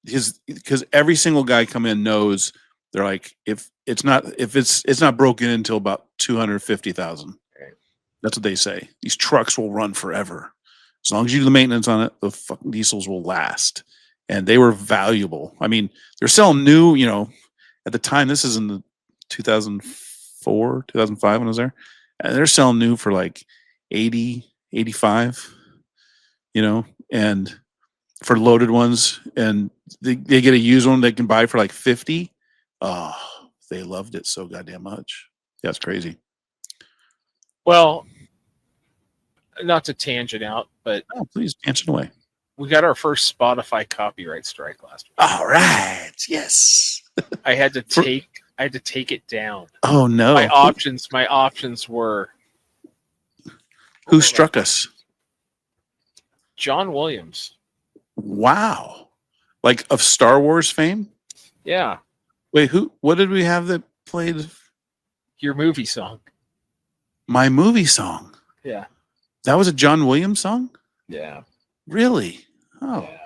because every single guy come in knows, they're like, if it's not broken until about 250,000. That's what they say. These trucks will run forever. As long as you do the maintenance on it, the fucking diesels will last. And they were valuable. I mean, they're selling new, at the time, this is in the 2004, 2005 when I was there. And they're selling new for like 80, 85, and for loaded ones. And they get a used one they can buy for like 50. Oh, they loved it so goddamn much. Yeah, it's crazy. Well, not to tangent out, but please tangent away. We got our first Spotify copyright strike last week. All right, yes. I had to take it down. Oh no! My options were. Who struck us? John Williams. Wow, like of Star Wars fame. Yeah. Wait, who? What did we have that played? Your movie song. My movie song. Yeah. That was a John Williams song? Yeah. Really? Oh. Yeah.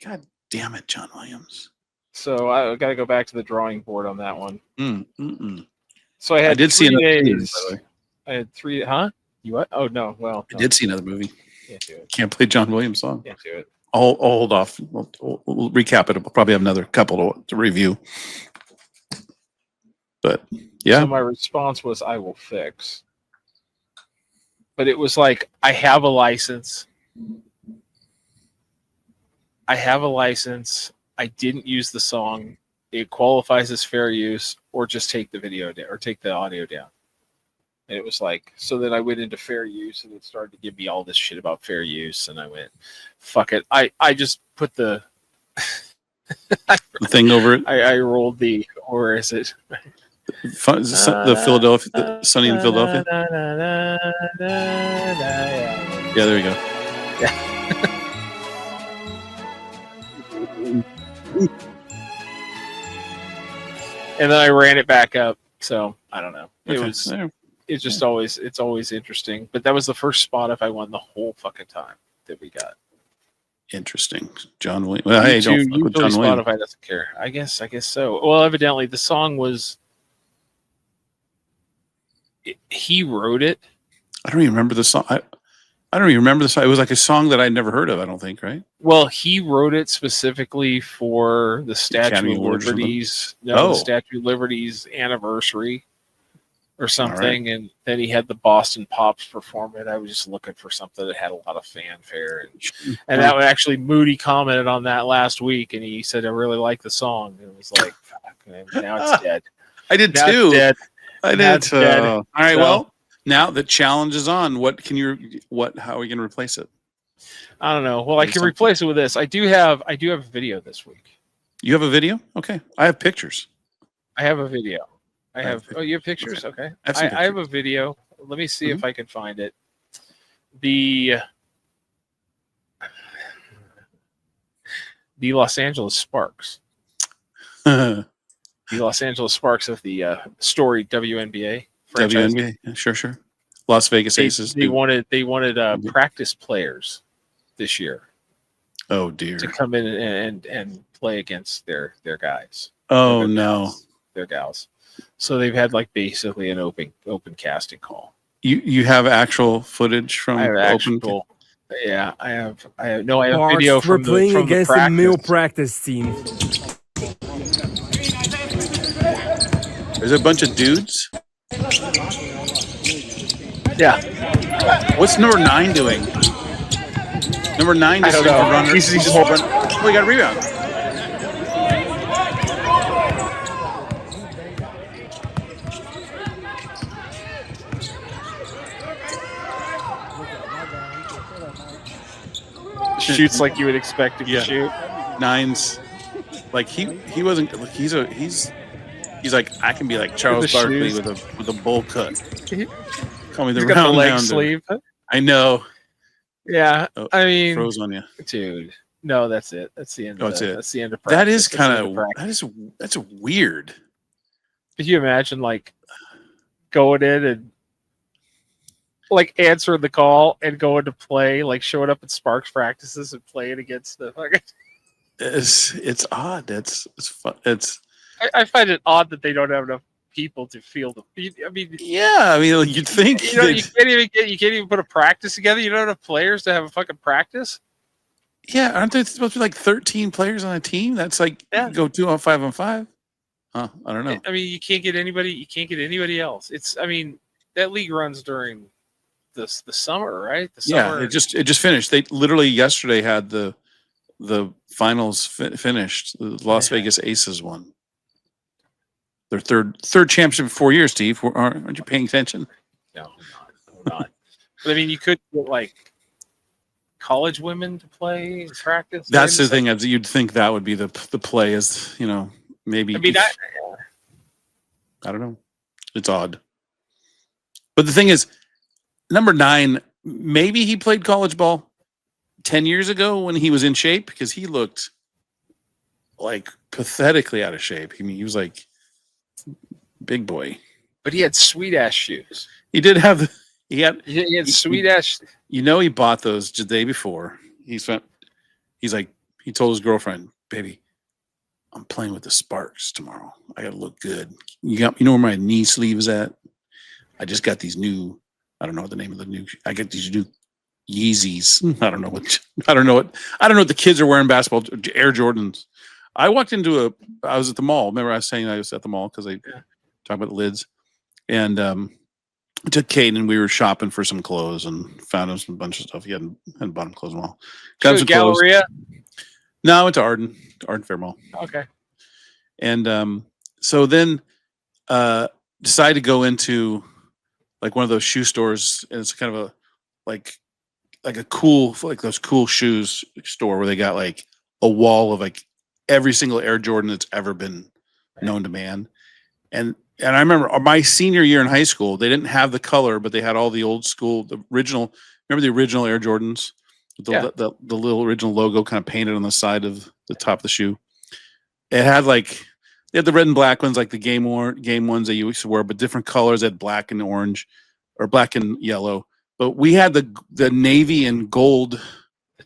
God damn it, John Williams. So I got to go back to the drawing board on that one. So I did see another movie, by the way. I had 3, huh? You what? Oh, no. Well, I did see another movie. Can't do it. Can't play John Williams song. Can't do it. I'll hold off. We'll recap it. We'll probably have another couple to review. But yeah. So my response was, I will fix. But it was like, I have a license. I didn't use the song. It qualifies as fair use, or just take the video down or take the audio down. And it was like, so then I went into fair use, and it started to give me all this shit about fair use. And I went, fuck it. I just put the The thing over it. I rolled the, or is it? The Philadelphia, the Sunny in Philadelphia. Yeah, there you go. And then I ran it back up. So I don't know. Okay. It's just always interesting. But that was the first Spotify one the whole fucking time that we got. Interesting. John Williams. Well, hey, don't fuck with John Spotify Williams. doesn't care. I guess so. Well, evidently the song was. He wrote it. I don't even remember the song. I don't even remember the song. It was like a song that I'd never heard of, I don't think, right? Well, he wrote it specifically for the Statue of Liberty's the Statue of Liberty's anniversary or something, and then he had the Boston Pops perform it. I was just looking for something that had a lot of fanfare, and that was actually Moody commented on that last week, and he said I really like the song, and it was like, fuck, man, now it's dead. I did now too. It's dead. I did. All right. Well, now the challenge is on. How are we going to replace it? I don't know. Well, I can replace it with this. I do have a video this week. You have a video? Okay. I have pictures. I have a video. Oh, you have pictures? Okay. I have a video. Let me see if I can find it. The Los Angeles Sparks. The Los Angeles Sparks of the storied WNBA franchise. WNBA, sure. Las Vegas Aces. They wanted practice players this year. Oh dear. To come in and play against their guys. Oh no. Their gals. So they've had like basically an open casting call. You have actual footage from open? Yeah, I have Sparks video from playing against the male practice team. There's a bunch of dudes. Yeah. What's number 9 doing? Number 9 is a runner. He got a rebound. Shoots like you would expect him to shoot. 9's like he wasn't. He's like, I can be like Charles Barkley with a bowl cut. Call me the round leg sleeve. I know. Yeah, I mean, froze on you, dude. No, that's it. That's the end. That's the end of practice. That is kind of that's weird. Could you imagine like going in and like answering the call and going to play, like showing up at Sparks practices and playing against the fucking? It's odd. It's fun. I find it odd that they don't have enough people to field them. I mean, yeah. I mean, you'd think you can't even put a practice together. You don't have enough players to have a fucking practice. Yeah, aren't there supposed to be like 13 players on a team? That's like go 2 on 5 on 5. Huh? I don't know. I mean, you can't get anybody else. I mean, that league runs during the summer, right? The summer. Yeah, it just finished. They literally yesterday had the finals finished. The Las Vegas Aces won their third championship in 4 years. Steve, aren't you paying attention? No, I'm not. But I mean, you could get like college women to play and practice. That's the thing. You'd think that would be the play, is maybe. I mean, I don't know. It's odd. But the thing is, number 9, maybe he played college ball 10 years ago when he was in shape, because he looked like pathetically out of shape. I mean, he was like big boy. But he had sweet ass shoes. He did have. He had sweet ass. He bought those the day before. He told his girlfriend, "Baby, I'm playing with the Sparks tomorrow. I gotta look good. You know where my knee sleeve is at? I just got these new. I don't know what the name of the new. I got these new Yeezys. I don't know what the kids are wearing. Basketball Air Jordans. I walked into I was at the mall. Remember I was saying I was at the mall because they talk about the lids, and I took Kate and we were shopping for some clothes and found him some bunch of stuff. He hadn't bought him clothes in a while. Got him some Galleria? Clothes. No, I went to Arden Fair Mall. Okay. And so then decided to go into like one of those shoe stores, and it's kind of like a cool, like those cool shoes store where they got like a wall of like every single Air Jordan that's ever been known to man. And I remember my senior year in high school, they didn't have the color, but they had all the old school, the original. Remember the original Air Jordans, the little original logo kind of painted on the side of the top of the shoe. It had like they had the red and black ones, like the game ones that you used to wear, but different colors. They had black and orange, or black and yellow. But we had the navy and gold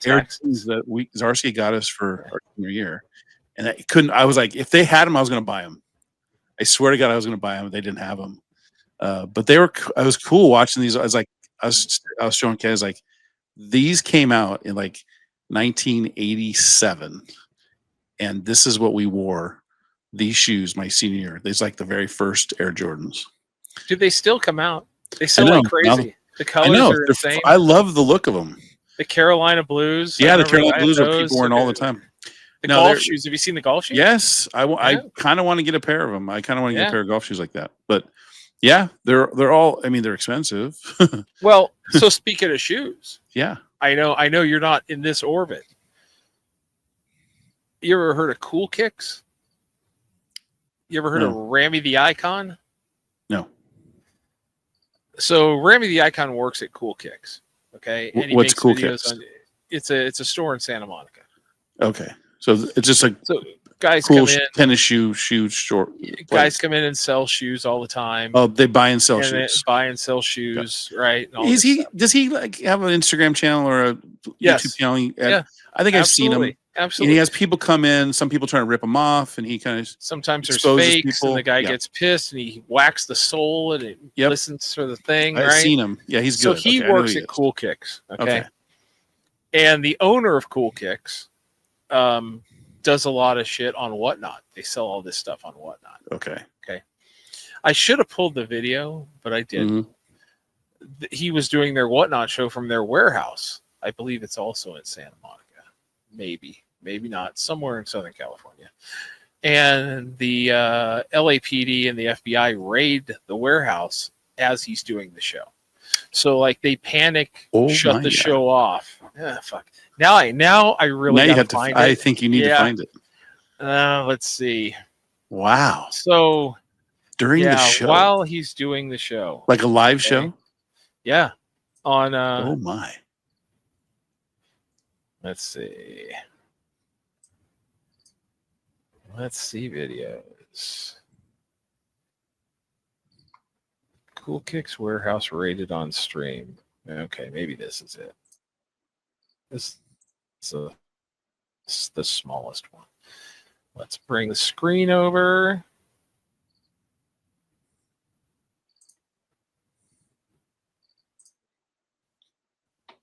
Air Jordans that Zarski got us for our senior year, and I was like, if they had them, I was going to buy them. I swear to God, I was going to buy them. They didn't have them, but they were. I was cool watching these. I was like, I was showing kids like these came out in like 1987, and this is what we wore. These shoes, my senior year. These like the very first Air Jordans. Do they still come out? They sell like crazy. The colors are insane. I love the look of them. The Carolina Blues. Yeah, the Carolina Blues are people wearing all the time. The golf shoes. Have you seen the golf shoes? Yes, I kind of want to get a pair of them. I kind of want to get a pair of golf shoes like that. But yeah, they're all. I mean, they're expensive. Well, so speaking of shoes, yeah, I know you're not in this orbit. You ever heard of Cool Kicks? You ever heard of Rammy the Icon? No. So Rammy the Icon works at Cool Kicks. Okay, and what's Cool Kicks? It's a store in Santa Monica. Okay, so it's just like guys cool come in, tennis shoe short. Guys come in and sell shoes all the time. Oh, they buy and sell shoes. Buy and sell shoes, right? Does he like have an Instagram channel or a YouTube channel? Yeah, I think I've seen him. Absolutely. And he has people come in. Some people trying to rip him off, and he kind of sometimes there's fakes, and the guy gets pissed, and he whacks the sole, and it listens for the thing. I've seen him. Yeah, he's good. So he works at Cool Kicks. Okay, and the owner of Cool Kicks does a lot of shit on Whatnot. They sell all this stuff on Whatnot. Okay. I should have pulled the video, but I didn't. He was doing their Whatnot show from their warehouse. I believe it's also in Santa Monica. Maybe not, somewhere in Southern California. And the LAPD and the FBI raid the warehouse as he's doing the show. So like they panic, shut the show off. Fuck. Now I really have to find it. I think you need to find it. Let's see. Wow. So during the show, while he's doing the show, like a live show. Yeah. On oh my. Let's see. Let's see videos. Cool Kicks warehouse rated on stream. Okay, maybe this is it. This is the smallest one. Let's bring the screen over.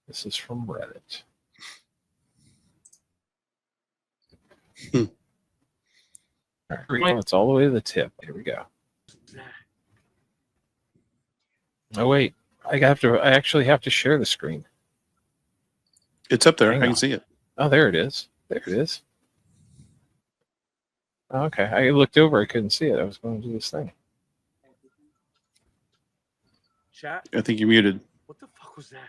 This is from Reddit. It's all the way to the tip. Here we go. Oh wait, I actually have to share the screen. It's up there. I can see it. Oh, there it is. There it is. Okay, I looked over. I couldn't see it. I was going to do this thing. Chat. I think you're muted. What the fuck was that?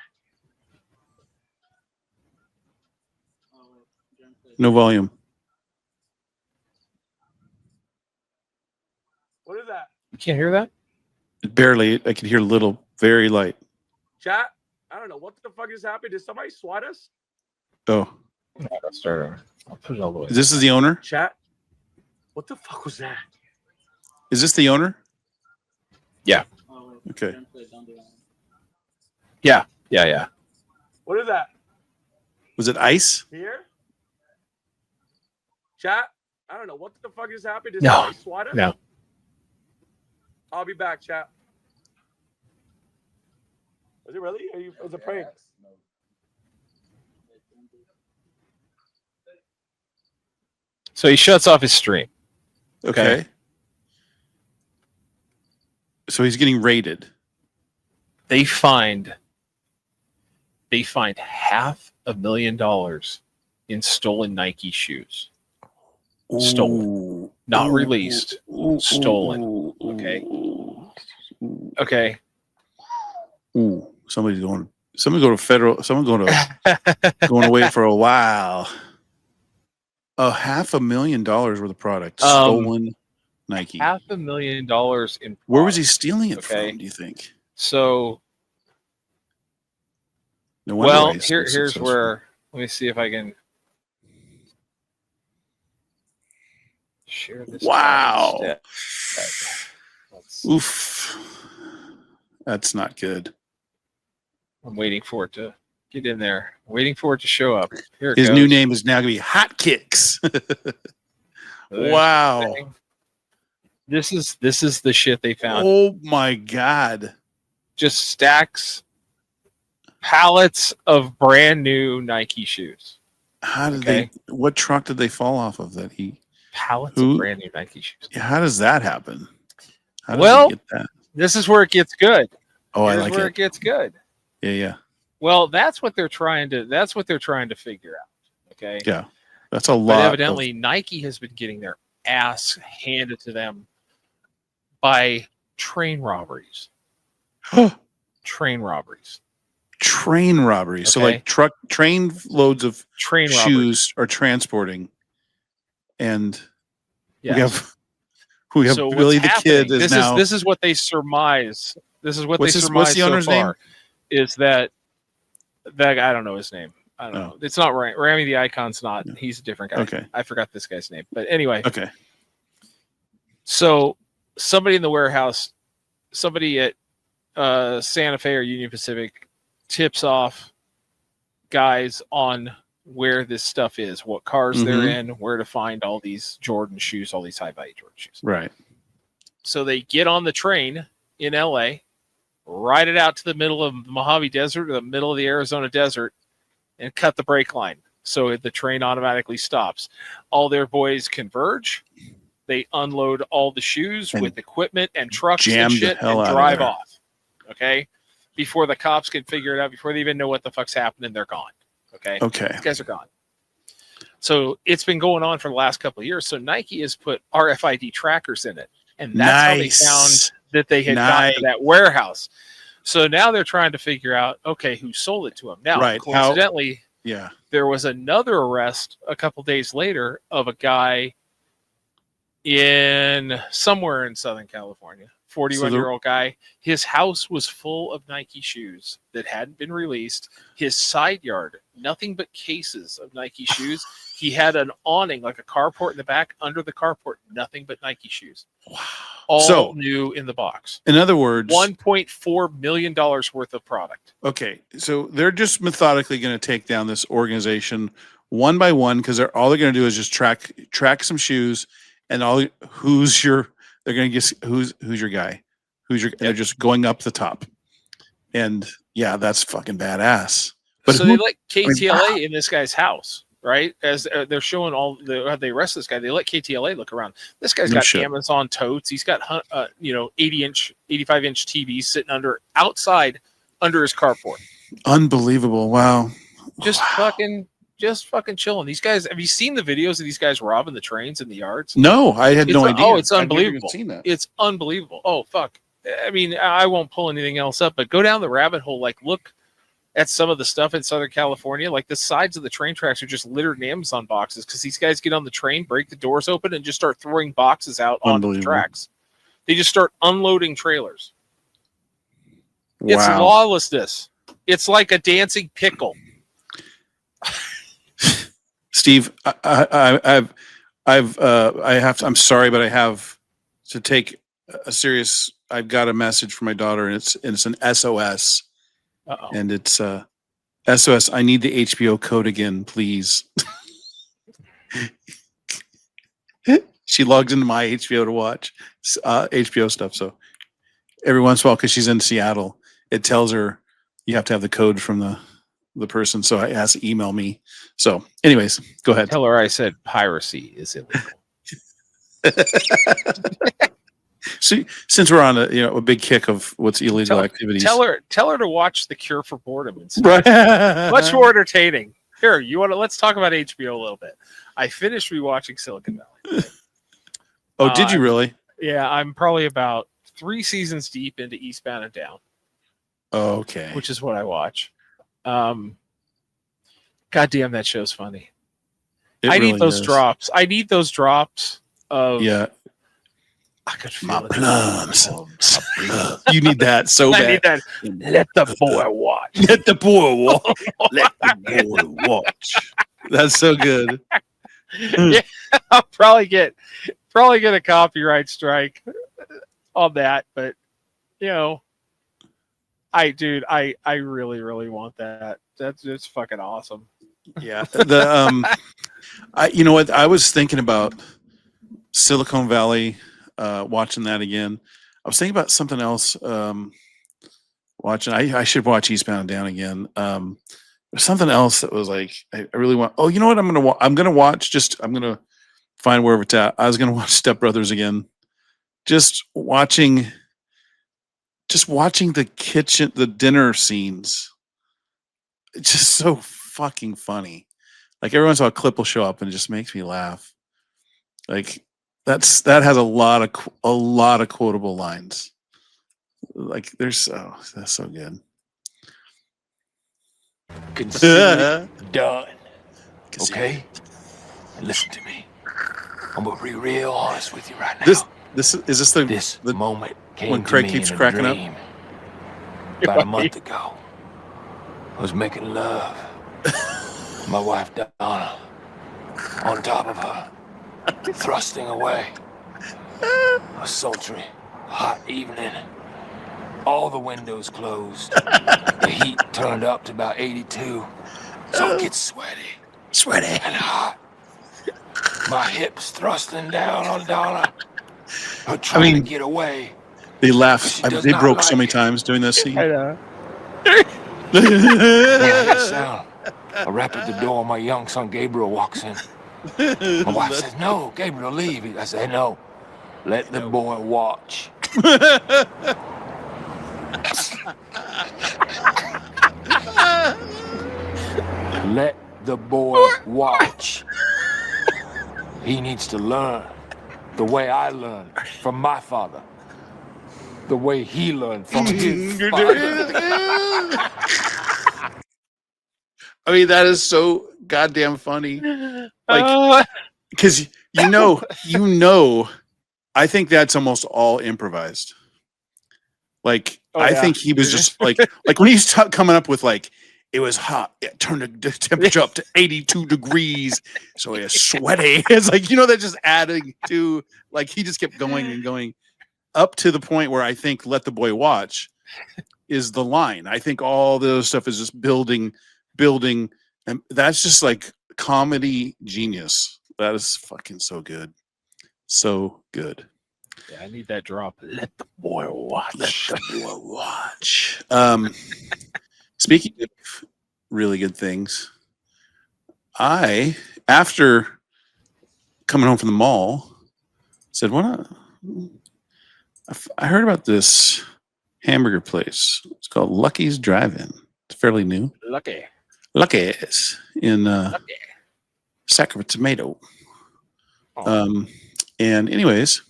No volume. What is that? You can't hear that? Barely. I can hear a little, very light. Chat. I don't know. What the fuck just happened? Did somebody swat us? Oh. I'll start over. I'll put it all the way. This is the owner? Chat. What the fuck was that? Is this the owner? Yeah. Okay. Yeah. What is that? Was it ice? Here? Chat. I don't know. What the fuck just happened? Did No. somebody swat us? No. I'll be back, chat. Was it really? Was it prank? So he shuts off his stream. Okay. So he's getting raided. They find $500,000 in stolen Nike shoes. Stolen. Not released. Stolen. Okay. Okay. Ooh, someone's going to federal. Someone's going away for a while. $500,000 worth of product stolen. Nike. $500,000 in. Where was he stealing it Okay. from? Do you think? So, No wonder why well, he's so here's successful. where. Let me see if I can share this. Wow. Let's- Oof. That's not good. I'm waiting for it to get in there. Waiting for it to show up. Here it His goes. new name is now going to be Hot Kicks. There's Wow. the thing. This is the shit they found. Oh my God. Just stacks, pallets of brand new Nike shoes. How did Okay. what truck did they fall off of that Pallets of brand new Nike shoes. how does that happen? How does Well, he get that? This is where it gets good. Oh, Here's I like where it. it gets good. Yeah. Well, that's what they're trying to figure out. Okay. Yeah. That's a lot. But evidently Nike has been getting their ass handed to them by train robberies. Train robberies. Train robbery. So Okay. like train loads of Train robberies. shoes are transporting. And Yes. we have So Billy what's the Kid happening- is now. this is what they surmise. This is what What's they his- surmise what's the so owner's far name? is that I don't know his name. I don't know. It's not Rami the Icon's not. No. He's a different guy. Okay. I forgot this guy's name. But anyway, Okay. so somebody in the warehouse, somebody at Santa Fe or Union Pacific tips off guys on where this stuff is, what cars they're in, where to find all these Jordan shoes, all these high value Jordan shoes. Right. So they get on the train in LA, ride it out to the middle of the Mojave Desert or the middle of the Arizona desert, and cut the brake line. So the train automatically stops. All their boys converge. They unload all the shoes And with equipment and trucks jam and the shit hell and out of drive there. off. Okay? Before the cops can figure it out, before they even know what the fuck's happening, they're gone. Okay? Okay. These guys are gone. So it's been going on for the last couple of years. So Nike has put RFID trackers in it. And that's how they found that they had gotten to that warehouse. So now they're trying to figure out, okay, who sold it to them. Now, Right. coincidentally, Yeah. there was another arrest a couple days later of a guy in somewhere in Southern California, 41-year-old guy. His house was full of Nike shoes that hadn't been released. His side yard, nothing but cases of Nike shoes. He had an awning, like a carport in the back. Under the carport, nothing but Nike shoes. Wow. All new in the box. In other words, $1.4 million worth of product. Okay, so they're just methodically going to take down this organization one by one because they're going to do is just track some shoes and they're going to guess who's your guy, and they're just going up the top, and yeah, that's fucking badass. But so they let KTLA in this guy's house, right? As they're showing they arrest this guy, they let KTLA look around. This guy's got Amazon totes. He's got 85-inch TVs sitting outside under his carport. Unbelievable! Wow, just fucking chilling. These guys, have you seen the videos of these guys robbing the trains in the yards? No, I had no idea. Oh, it's unbelievable. Seen that. It's unbelievable. Oh, fuck. I mean, I won't pull anything else up, but go down the rabbit hole. Like, look at some of the stuff in Southern California. Like, the sides of the train tracks are just littered in Amazon boxes because these guys get on the train, break the doors open, and just start throwing boxes out onto the tracks. They just start unloading trailers. Wow. It's lawlessness. It's like a dancing pickle. Steve, I'm sorry, but I have to take a serious. I've got a message from my daughter, and it's an SOS. Uh-oh. And it's SOS. I need the HBO code again, please. She logs into my HBO to watch HBO stuff. So every once in a while, because she's in Seattle, it tells her you have to have the code from the person. So I asked to email me. So anyways, go ahead. Tell her I said piracy is illegal. See, since we're on a big kick of what's illegal activities, tell her to watch The Cure for Boredom instead. Right. Much more entertaining. Here, let's talk about HBO a little bit. I finished rewatching Silicon Valley. Oh, did you really? Yeah, I'm probably about 3 seasons deep into Eastbound and Down. Okay. Which is what I watch. God damn, that show's funny. I need really those is. drops. I need those drops of. Yeah. I could My feel it. plums. You need that so I bad. need that. Let the boy watch. Let the boy watch. Let the boy watch. That's so good. Yeah, I'll probably get a copyright strike on that, but you know, I really really want that. That's just fucking awesome. Yeah. You know what? I was thinking about Silicon Valley, watching that again. I was thinking about something else. Watching, I should watch Eastbound and Down again. There's something else that was like, I really want. Oh, you know what? I'm gonna watch. I'm gonna find wherever it's at. I was gonna watch Step Brothers again. Just watching the dinner scenes. It's just so fucking funny. Like every once in a while, a clip will show up and it just makes me laugh. Like that has a lot of quotable lines. Like that's so good. Consider it done. Okay? And listen to me. I'm gonna be real honest with you right now. This the moment came when to Craig me keeps in a cracking up? dream about a month ago. I was making love. My wife Donna on top of her, thrusting away. A sultry, hot evening. All the windows closed. The heat turned up to about 82. So it gets sweaty and hot. My hips thrusting down on Donna. Her trying to get away. They laughed. She does They not broke like so many it. times doing this scene. I know. When I hear the sound, I rap at the door. My young son Gabriel walks in. My wife says, "No, Gabriel, leave." I say, "No, let the boy watch." Let the boy watch. He needs to learn the way I learned from my father. The way he learned from his father. I mean, that is so goddamn funny. Like, because you know, I think that's almost all improvised. Like, I think he was just like when he's coming up with like, it was hot, it turned the temperature up to 82 degrees, so it was sweaty. It's like, that just adding to, like, he just kept going and going up to the point where I think "Let the boy watch" is the line. I think all the other stuff is just building, and that's just like comedy genius. That is fucking so good. So good. Yeah, I need that drop. Let the boy watch. Let the boy watch. Speaking of really good things, after coming home from the mall, said, "Why not?" I heard about this hamburger place. It's called Lucky's Drive-In. It's fairly new. Lucky's in Sacramento. And anyways,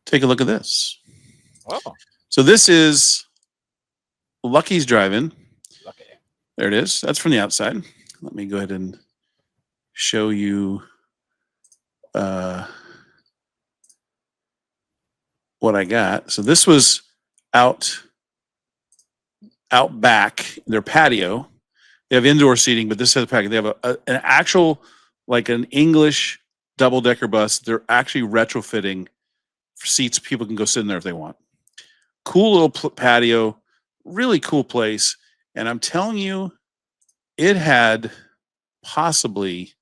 take a look at this. Oh. So this is Lucky's Drive-In. Lucky. There it is. That's from the outside. Let me go ahead and show you what I got. So this was out back, their patio. They have indoor seating, but this has a patio. They have an actual, like an English double-decker bus. They're actually retrofitting for seats. People can go sit in there if they want. Cool little patio, really cool place. And I'm telling you, it had possibly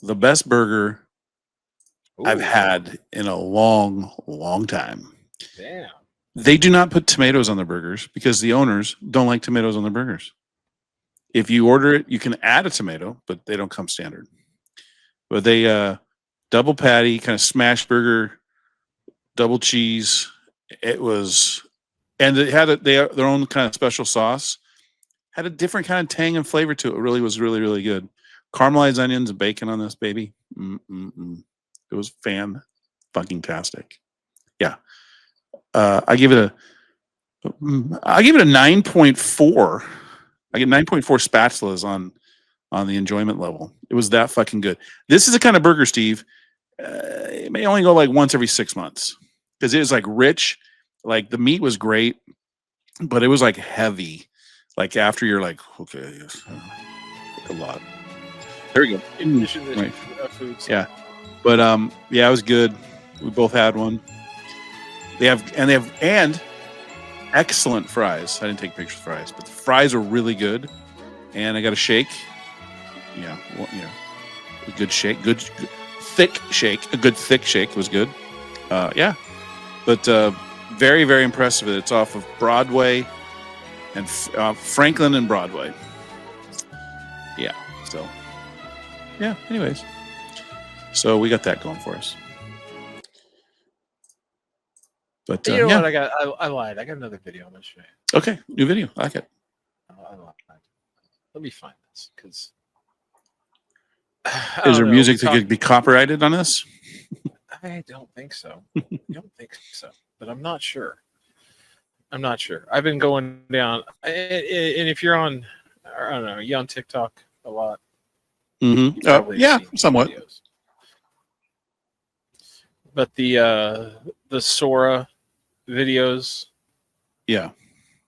the best burger I've had in a long, long time. Damn. They do not put tomatoes on their burgers because the owners don't like tomatoes on their burgers. If you order it, you can add a tomato, but they don't come standard. But they double patty, kind of smash burger, double cheese. It was, and it had their own kind of special sauce. Had a different kind of tang and flavor to it. It really was really, really good. Caramelized onions and bacon on this baby. It was fan-fucking-tastic. Yeah. I give it a 9.4. I get 9.4 spatulas on on the enjoyment level. It was that fucking good. This is the kind of burger, Steve. It may only go like once every 6 months because it was like rich. Like the meat was great, but it was like heavy. Like after you're like, okay, yes, a lot. There we go. Right. Foods. Yeah, but yeah, it was good. We both had one. They have excellent fries. I didn't take pictures of fries, but the fries were really good. And I got a shake. Yeah, well, a good shake, good thick shake. A good thick shake was good. Yeah, but very, very impressive. It's off of Broadway and Franklin and Broadway. Yeah. So, yeah. Anyways, so we got that going for us. But You know what? I lied. I got another video I'm gonna show you. Okay, new video. I like it. I lied. Let me find this because is there music that could be copyrighted on this? I don't think so. I don't think so, but I'm not sure. I've been going down, and if you're on, I don't know, you on TikTok a lot? Mm-hmm. Yeah, somewhat. Videos. But the Sora videos. Yeah.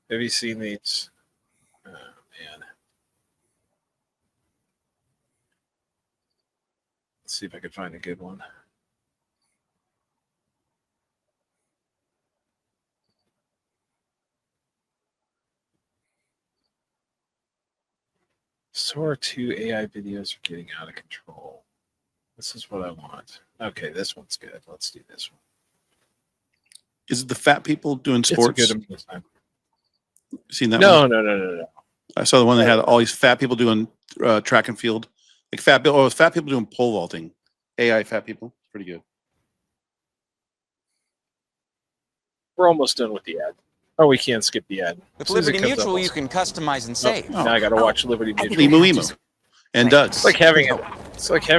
Have you seen these? Oh, man. Let's see if I can find a good one. Sora 2 AI videos are getting out of control. This is what I want. Okay, this one's good. Let's do this one. Is it the fat people doing sports? It's a good time. Seen that No, one? No. I saw the one that had all these fat people doing track and field. Like fat people doing pole vaulting. AI fat people. Pretty good. We're almost done with the ad. Oh, we can't skip the ad. With Liberty Mutual, you can customize and save. Now I got to watch Liberty Mutual. Emo Emo. And Duds. It's like having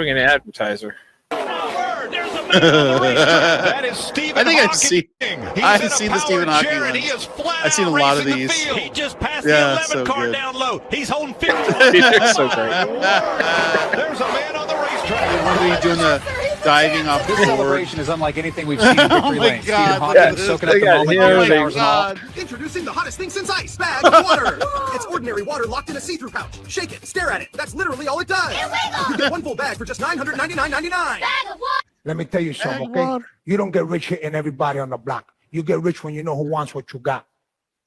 an advertiser. That is Stephen I think Hawking. I've seen the Stephen Hawking one. I've seen a lot of these. He just passed the 11 so car good. down low. He's holding 50. It's so great. There's a man on the racetrack. One of you doing the diving off the This board. celebration is unlike anything we've seen in Victory Oh my Lane. God, Stephen look Hawking at this. soaking up They the got moment. him. All Oh my hours and all. God. Introducing the hottest thing since ice, bag of water. It's ordinary water locked in a see-through pouch. Shake it, stare at it. That's literally all it does. You get one full bag for just $999.99. Let me tell you something, okay? You don't get rich hitting everybody on the block. You get rich when you know who wants what you got.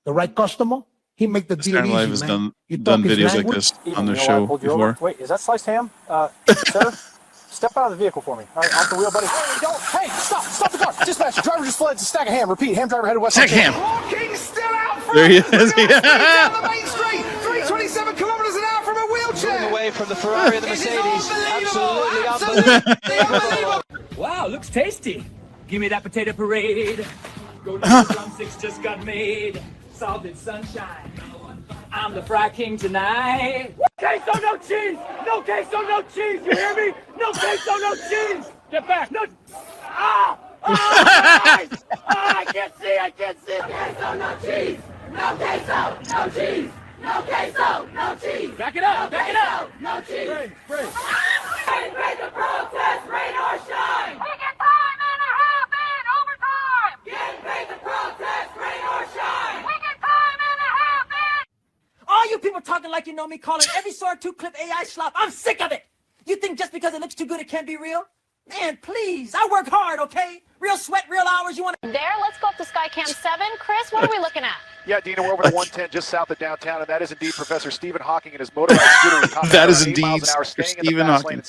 The right customer, he make the deal Saturday Live easy, has man. done videos like this on their show before. Wait, is that sliced ham? Sir, step out of the vehicle for me. All right, off the wheel, buddy. Hey, stop the car. Dispatch, driver just fled. It's a stack of ham. Repeat, ham driver headed west. Stack ham. Walking still out front. There he is. Down the main street. 327 kilometers an hour from a wheelchair. Moving away from the Ferrari and the Mercedes. Absolutely unbelievable. Wow, looks tasty. Give me that potato parade. Go to the drumsticks just got made. Salted sunshine. I'm the fry king tonight. Queso, no cheese. No queso, no cheese. You hear me? No queso, no cheese. Get back. No. Ah! Ah! I can't see. No queso, no cheese. No queso, no cheese. No queso, no cheese. Back it up. No cheese. Break. Make the protest, rain or shine. We get time and a half in overtime. Get paid the protest, rain or shine. We get time and a half in. All you people talking like you know me, calling every sort 2-clip AI slop. I'm sick of it. You think just because it looks too good, it can't be real? Man, please. I work hard, okay? Real sweat, real hours. You want to... There, let's go up to Skycam 7. Chris, what are we looking at? Yeah, Dina, we're over to 110 just south of downtown, and that is indeed Professor Stephen Hawking and his motorized scooter. That is indeed Stephen Hawking.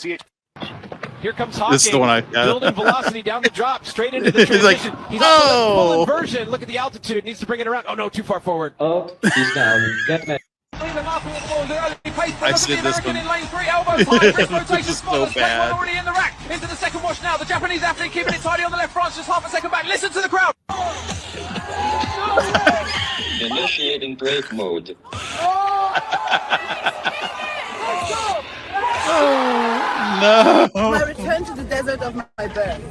Here comes Hawking. This is the one I building velocity down the drop, straight into the transition. He's like, he's on full inversion. Look at the altitude. Needs to bring it around. Oh no, too far forward. Oh, he's down. Get me. I said this one. This is so bad. Already in the rack. Into the second wash now. The Japanese athlete keeping it tidy on the left. France just half a second back. Listen to the crowd. Initiating brake mode. No. My return to the desert of my birth.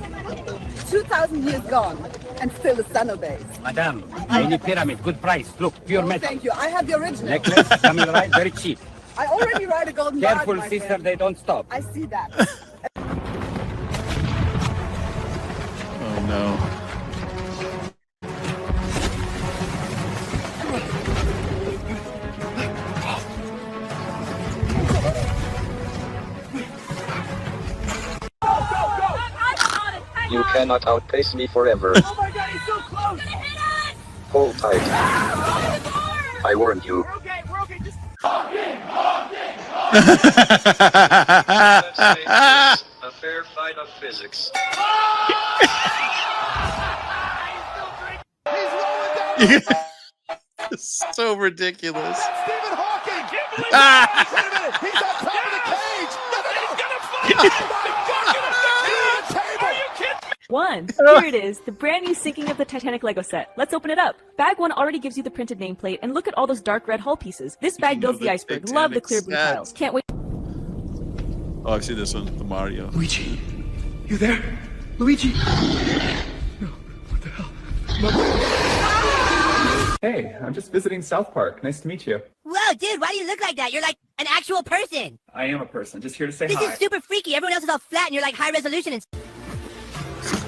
2,000 years gone, and still the sun obeys. Madame, mini pyramid, good price. Look, pure metal. Thank you. I have the original. Necklace, coming right, very cheap. I already ride a golden dog. Careful, sister, they don't stop. I see that. Oh no. You cannot outpace me forever. Oh my god, he's so close! Hold tight. I warned you. We're okay, just... A fair fight of physics. It's so ridiculous. Stephen Hawking! He's on top of the cage! One. Here it is, the brand new Sinking of the Titanic Lego set. Let's open it up. Bag 1 already gives you the printed nameplate, and look at all those dark red hull pieces. This bag builds the iceberg. Love the clear blue tiles. Can't wait. Oh, I've seen this one, the Mario. Luigi, you there? Luigi! Hey, I'm just visiting South Park. Nice to meet you. Whoa, dude, why do you look like that? You're like an actual person. I am a person, just here to say This hi. is super freaky. Everyone else is all flat and you're like high resolution and...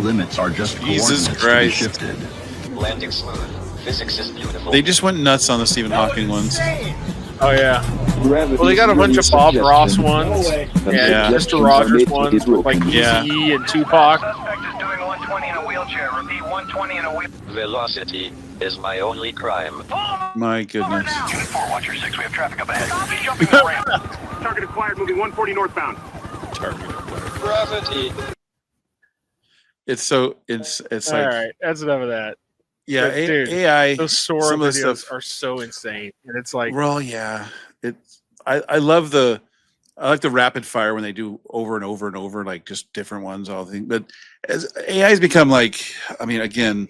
Limits are just Jesus coordinates to be Christ. shifted. Landing smooth. Physics is beautiful. They just went nuts on the Stephen Hawking ones. Oh yeah. Well, they got a bunch of Bob Ross ones and Mr. Rogers ones with like Eazy and Tupac. Velocity is my only crime. My goodness. Watch your 6, we have traffic up ahead. He's jumping the ramp. Target acquired, moving 140 northbound. Gravity. It's so it's All like right, that's enough of that. yeah, But, dude, AI. Those Sora some of the videos stuff. are so insane, and it's like, Well, yeah. I like the rapid fire when they do over and over and over, like just different ones, all the things. But as AI has become like, I mean, again,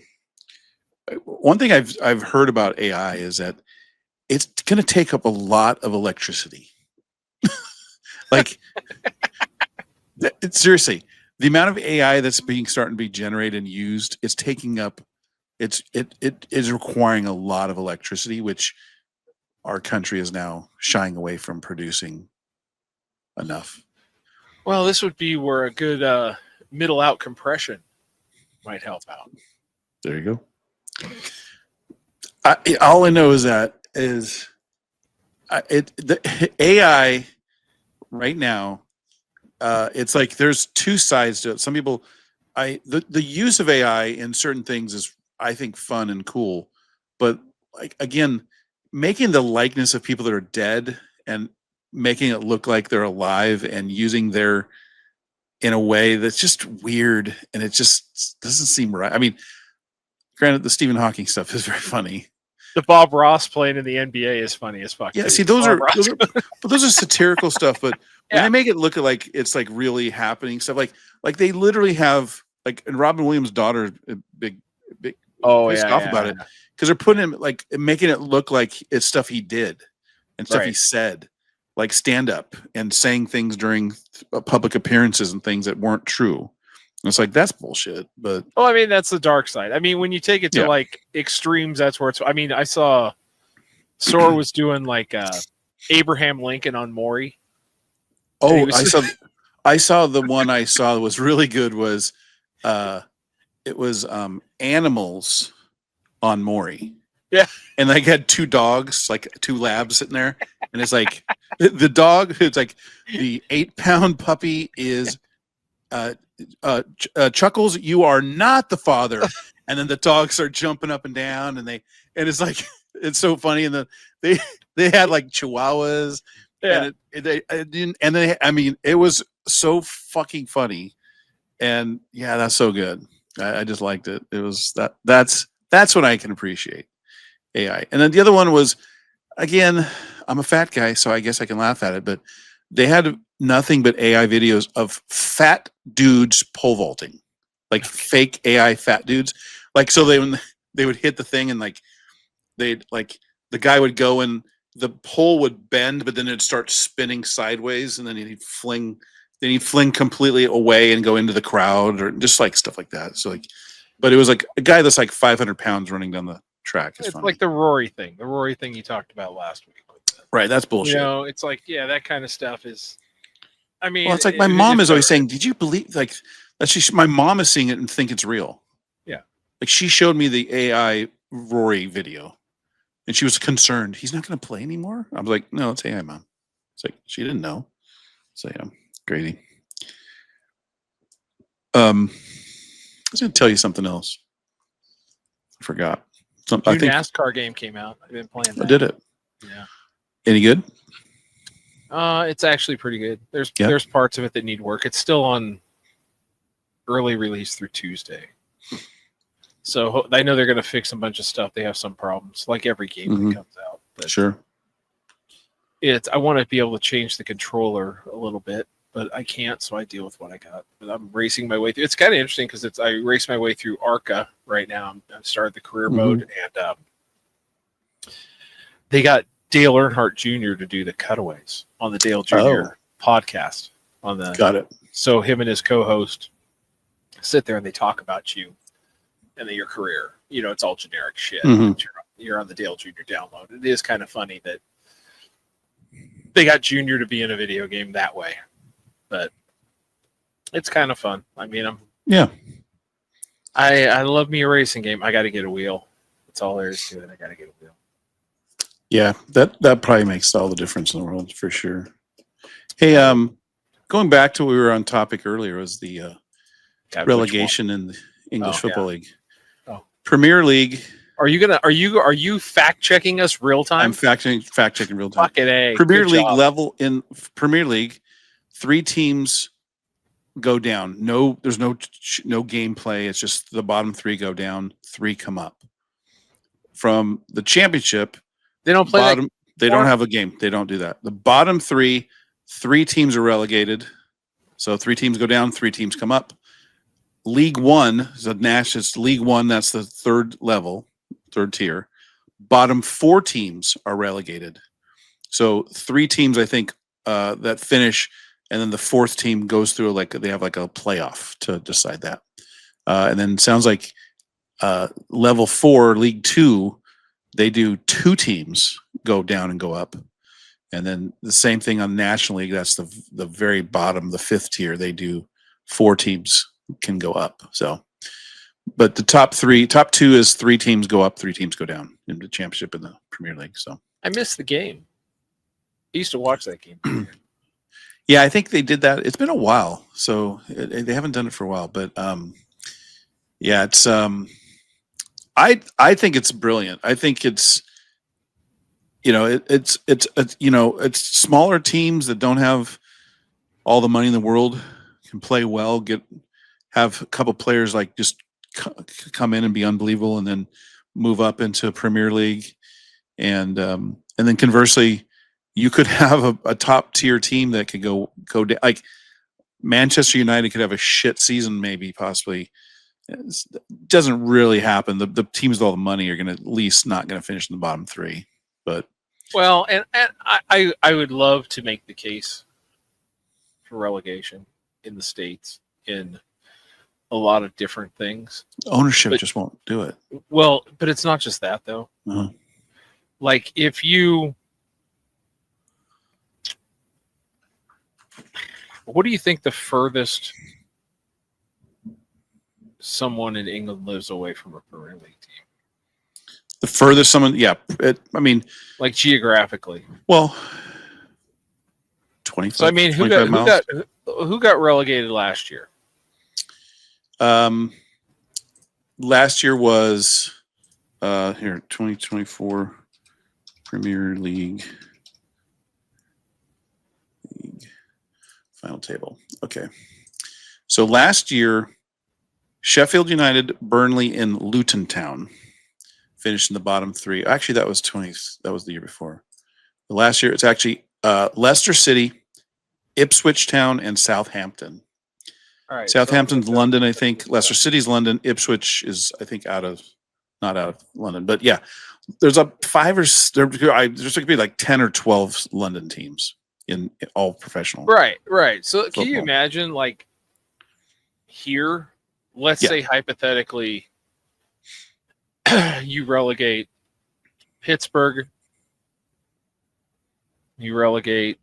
one thing I've heard about AI is that it's going to take up a lot of electricity. Like, seriously, the amount of AI that's starting to be generated and used, it's taking up, it is requiring a lot of electricity, which our country is now shying away from producing enough. well, this would be where a good middle out compression might help out. There you go. All I know is the AI right now. It's like there's two sides to it. Some people, the use of AI in certain things is, I think, fun and cool, but like again, making the likeness of people that are dead and making it look like they're alive and using their in a way that's just weird and it just doesn't seem right. I mean, granted, the Stephen Hawking stuff is very funny. The Bob Ross playing in the NBA is funny as fuck. Yeah, too. see, those Bob are Ross. but those are satirical stuff. But when they make it look like it's like really happening stuff, like they literally have like, and Robin Williams' daughter, big pissed off about it because they're putting him like making it look like it's stuff he did and stuff he said, like stand up and saying things during public appearances and things that weren't true. And it's like, that's bullshit. But Well, I mean, that's the dark side. I mean, when you take it to like extremes, that's where it's. I mean, I saw Sora was doing like Abraham Lincoln on Maury. Oh, I saw the one I saw that was really good was it was animals on Maury. Yeah. And like had two dogs, like two labs sitting there. And it's like the dog, it's like the 8-pound puppy is Chuckles, you are not the father. And then the dogs are jumping up and down and it's like it's so funny. And then they had like chihuahuas. Yeah. And I mean, it was so fucking funny. And yeah, that's so good. I just liked it. It was that's what I can appreciate. AI. And then the other one was, again, I'm a fat guy, so I guess I can laugh at it, but they had nothing but AI videos of fat dudes pole vaulting, like fake AI fat dudes. Like, so they would hit the thing and like, they'd like, the guy would go and the pole would bend, but then it'd start spinning sideways and then he'd fling completely away and go into the crowd or just like stuff like that. So like, but it was like a guy that's like 500 pounds running down the track. It's like the Rory thing you talked about last week with Right, that's bullshit. You know, it's like, yeah, that kind of stuff is. I mean, Well, it's like my mom is always saying, "Did you believe like that's my mom is seeing it and think it's real." Yeah. Like she showed me the AI Rory video, and she was concerned. He's not going to play anymore. I was like, "No, it's AI, Mom." It's like she didn't know. So yeah, crazy. I was going to tell you something else. I forgot. New NASCAR game came out. I've been playing that. I did it. Yeah. Any good? It's actually pretty good. There's parts of it that need work. It's still on early release through Tuesday. So I know they're going to fix a bunch of stuff. They have some problems, like every game that comes out. But Sure. I want to be able to change the controller a little bit, but I can't, so I deal with what I got. But I'm racing my way through. It's kind of interesting because I race my way through ARCA right now. I've started the career mode, and they got Dale Earnhardt Jr. to do the cutaways on the Dale Jr. podcast. Got it. So him and his co-host sit there and they talk about you and your career. You know, it's all generic shit. You're on the Dale Jr. download. It is kind of funny that they got Junior to be in a video game that way, but it's kind of fun. I mean, I love me a racing game. I got to get a wheel. That's all there is to it. I got to get a wheel. Yeah, that probably makes all the difference in the world for sure. Hey, going back to what we were on topic earlier was the relegation in the English Football League. Premier League. Are you fact checking us real time? I'm fact checking real time. Fucking A. Premier League level in Premier League, 3 teams go down. There's no gameplay. It's just the bottom 3 go down, 3 come up. From the championship, they don't play. They don't have a game. They don't do that. The bottom 3 teams are relegated. So 3 teams go down, 3 teams come up. League One is it's League One. That's the 3rd level, 3rd tier. Bottom 4 teams are relegated. So 3 teams, I think, that finish, and then the 4th team goes through they have like a playoff to decide that. And then it sounds like level 4, League 2, they do 2 teams go down and go up. And then the same thing on National League. That's the very bottom, the 5th tier. They do 4 teams can go up. So, but the top 2 is 3 teams go up, 3 teams go down in the championship in the Premier League. So I missed the game. I used to watch that game. Yeah, I think they did that. It's been a while, so they haven't done it for a while. But yeah, it's I think it's brilliant. I think it's it's smaller teams that don't have all the money in the world can play well, have a couple players like just come in and be unbelievable, and then move up into Premier League, and then conversely, you could have a top tier team that could go down. Like Manchester United could have a shit season, maybe possibly. It doesn't really happen. The teams with all the money are going to at least not going to finish in the bottom 3. But well, and I would love to make the case for relegation in the States in a lot of different things. Ownership just won't do it. Well, but it's not just that though. Uh-huh. Like what do you think the furthest someone in England lives away from a Premier League team? The furthest someone, like geographically. Well, 25. So I mean, who got relegated last year? Last year was 2024 Premier League final table. Okay, so last year, Sheffield United, Burnley, and Luton Town finished in the bottom 3. Actually, that was the year before. The last year, it's actually Leicester City, Ipswich Town, and Southampton. All right, Southampton's London, I think. Leicester City's London. Ipswich is, I think, not out of London. But yeah, there's there's going to be like 10 or 12 London teams in all professional. Right. So football. Can you imagine, like, here, let's say hypothetically, you relegate Pittsburgh, You relegate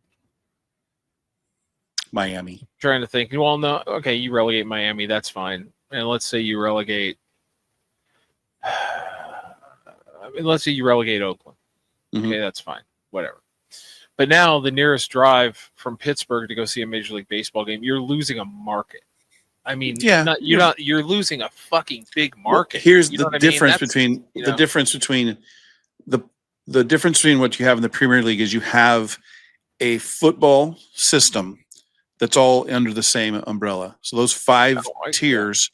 Miami. Trying to think. Well, no. Okay, you relegate Miami. That's fine. And let's say you relegate. Let's say you relegate Oakland. Mm-hmm. Okay, that's fine. Whatever. But now the nearest drive from Pittsburgh to go see a Major League Baseball game, you're losing a market. I mean, Yeah, you're losing a fucking big market. Well, here's You know the what I mean? difference That's, between you the know. difference between the difference between what you have in the Premier League is you have a football system that's all under the same umbrella. So those five tiers,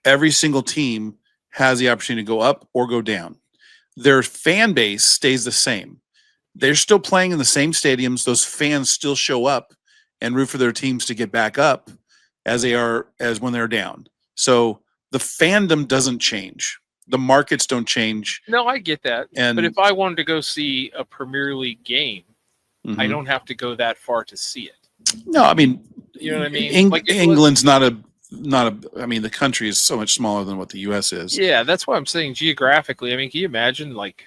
every single team has the opportunity to go up or go down. Their fan base stays the same. They're still playing in the same stadiums. Those fans still show up and root for their teams to get back up as when they're down. So the fandom doesn't change. The markets don't change. No, I get that. And- but if I wanted to go see a Premier League game, I Mhm. don't have to go that far to see it. No, I mean, You know what I mean? England's not a. I mean, the country is so much smaller than what the U.S. is. Yeah, that's why I'm saying geographically. I mean, can you imagine, like,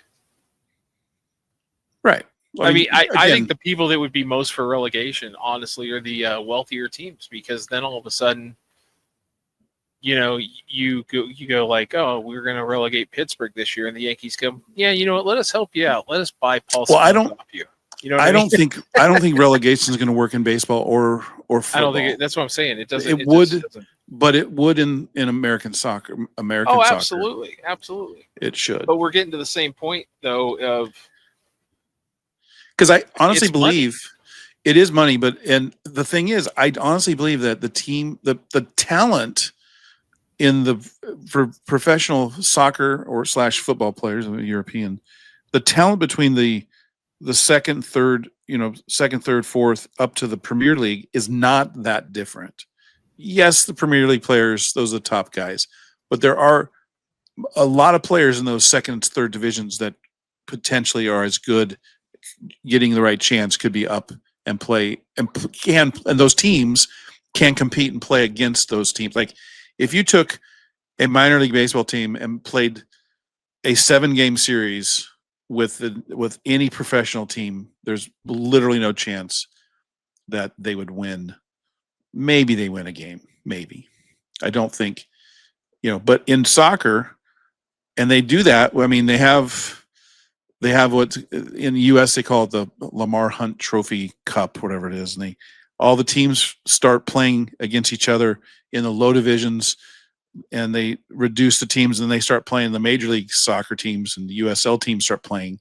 right? I mean, I again, think the people that would be most for relegation, honestly, are the wealthier teams, because then all of a sudden, you know, you go like, oh, we're going to relegate Pittsburgh this year, and the Yankees come, yeah, you know what? Let us help you out. Let us buy Paul. Well, I Smith don't. off you. You know what I mean? don't think relegation is going to work in baseball or football. I don't think that's what I'm saying. It doesn't. It would, but it would in American soccer. Oh, absolutely, absolutely. It should. But we're getting to the same point, though, of because I honestly it's believe it is money. But and the thing is, I honestly believe that the team, the talent for professional soccer or / football players, European, the talent between the second, third, fourth up to the Premier League is not that different. Yes, the Premier League players, those are the top guys, but there are a lot of players in those second, third divisions that potentially are as good, getting the right chance, could be up and play and those teams can compete and play against those teams. Like if you took a minor league baseball team and played a 7-game series with any professional team, there's literally no chance that they would win. Maybe they win a game. Maybe. I don't think, but in soccer, and they do that. I mean, they have what in the U.S. they call it the Lamar Hunt Trophy Cup, whatever it is. And all the teams start playing against each other in the low divisions, and they reduce the teams, and they start playing the Major League Soccer teams, and the USL teams start playing.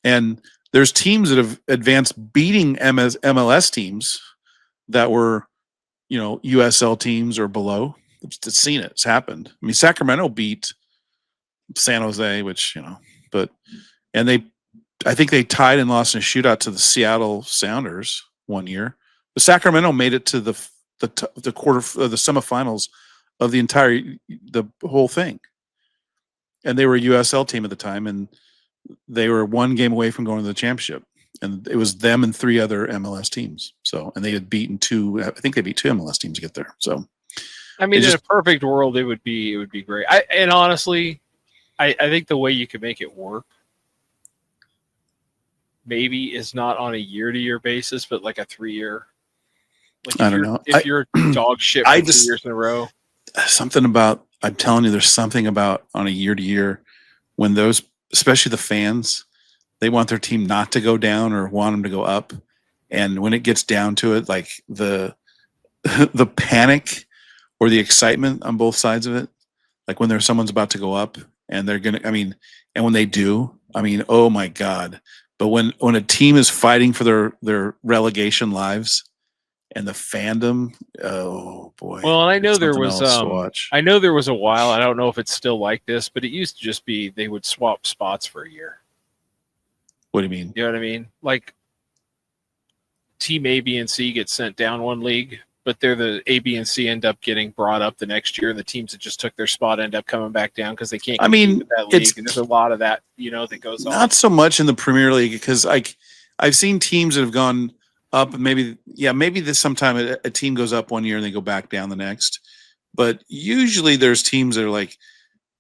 And there's teams that have advanced beating MLS teams that were, USL teams or below. It's seen it. It's happened. I mean, Sacramento beat San Jose, which, I think they tied and lost in a shootout to the Seattle Sounders one year. But Sacramento made it to the quarter, the semifinals of the whole thing. And they were a USL team at the time, and they were one game away from going to the championship. And it was them and 3 other MLS teams. So, and they had beaten 2. I think they beat 2 MLS teams to get there. So, I mean, in a perfect world, it would be great. And honestly, I think the way you could make it work maybe is not on a year-to-year basis, but like a 3-year. Like I don't know. If you're dog shit for 2 years in a row. Something about, I'm telling you, there's something about on a year-to-year when those, especially the fans, they want their team not to go down or want them to go up. And when it gets down to it, like the panic or the excitement on both sides of it, like when someone's about to go up and they're going to, and when they do, oh my God. But when a team is fighting for their relegation lives and the fandom, oh boy. Well, and I know there was a while, I don't know if it's still like this, but it used to just be they would swap spots for a year. What do you mean? You know what I mean? Like team A, B, and C get sent down one league, but they're the A, B, and C end up getting brought up the next year, and the teams that just took their spot end up coming back down because they can't compete with that league. And there's a lot of that, that goes on. Not so much in the Premier League, because I've seen teams that have gone up, and maybe this sometime a team goes up one year and they go back down the next. But usually there's teams that are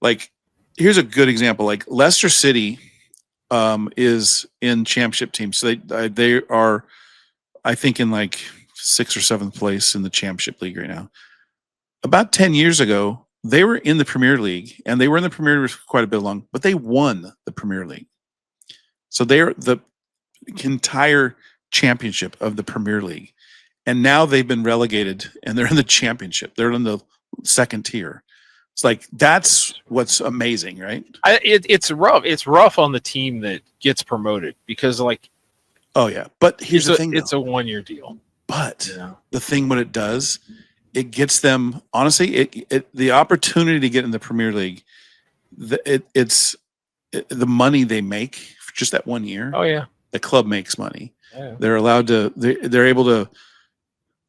like here's a good example. Like Leicester City is in championship teams. So they are, I think, in like 6th or 7th place in the championship league right now. About 10 years ago, they were in the Premier League, and they were in the Premier League for quite a bit long, but they won the Premier League. So they're the entire championship of the Premier League. And now they've been relegated, and they're in the championship. They're in the 2nd tier. It's like, that's what's amazing, right? It's rough. It's rough on the team that gets promoted because, like, oh yeah. But here's the thing: it's a 1-year deal. But the thing, what it does, it gets them. Honestly, the opportunity to get in the Premier League, it's the money they make for just that 1 year. Oh yeah, the club makes money. Yeah. They're allowed to. They're able to.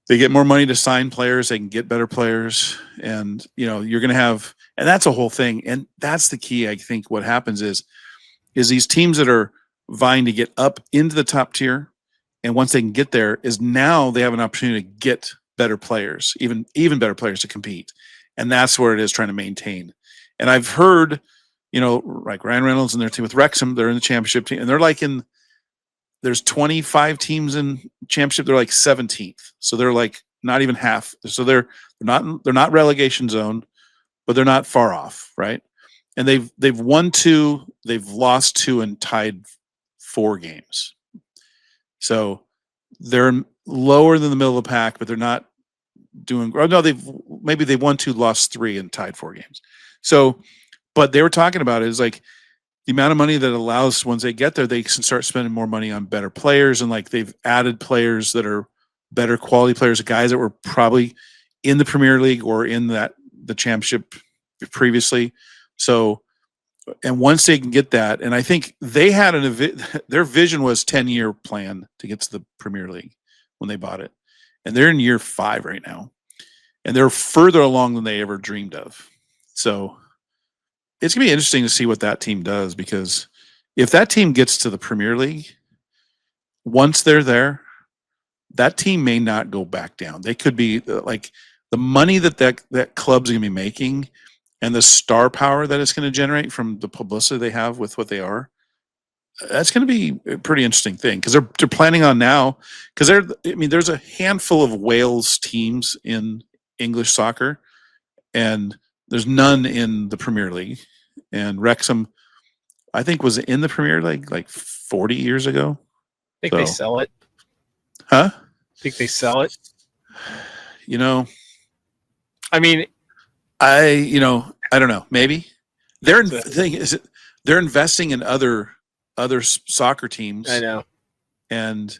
They get more money to sign players. They can get better players, and you're going to have, and that's a whole thing. And that's the key. I think what happens is these teams that are vying to get up into the top tier, and once they can get there, is now they have an opportunity to get better players, even better players to compete, and that's where it is, trying to maintain. And I've heard, like Ryan Reynolds and their team with Wrexham, they're in the championship team, and they're like there's 25 teams in championship. They're like 17th. So they're like not even half. So they're not relegation zone, but they're not far off. Right. And they've won 2, they've lost 2 and tied 4 games. So they're lower than the middle of the pack, but they're not doing, or no, they've won 2, lost 3 and tied 4 games. So, but they were talking about it is like, the amount of money that allows, once they get there, they can start spending more money on better players. And like, they've added players that are better quality players, guys that were probably in the Premier League or in the championship previously. So, and once they can get that, and I think they had their vision was 10-year plan to get to the Premier League when they bought it. And they're in year 5 right now. And they're further along than they ever dreamed of. So it's going to be interesting to see what that team does, because if that team gets to the Premier League, once they're there, that team may not go back down. They could be like, the money that club's going to be making and the star power that it's going to generate from the publicity they have with what they are. That's going to be a pretty interesting thing, because they're planning on now, because there's a handful of Wales teams in English soccer, and there's none in the Premier League. And Wrexham, I think, was in the Premier League like 40 years ago. I think they sell it. Huh? I think they sell it. I mean, I don't know. Maybe they're investing in other soccer teams. I know. But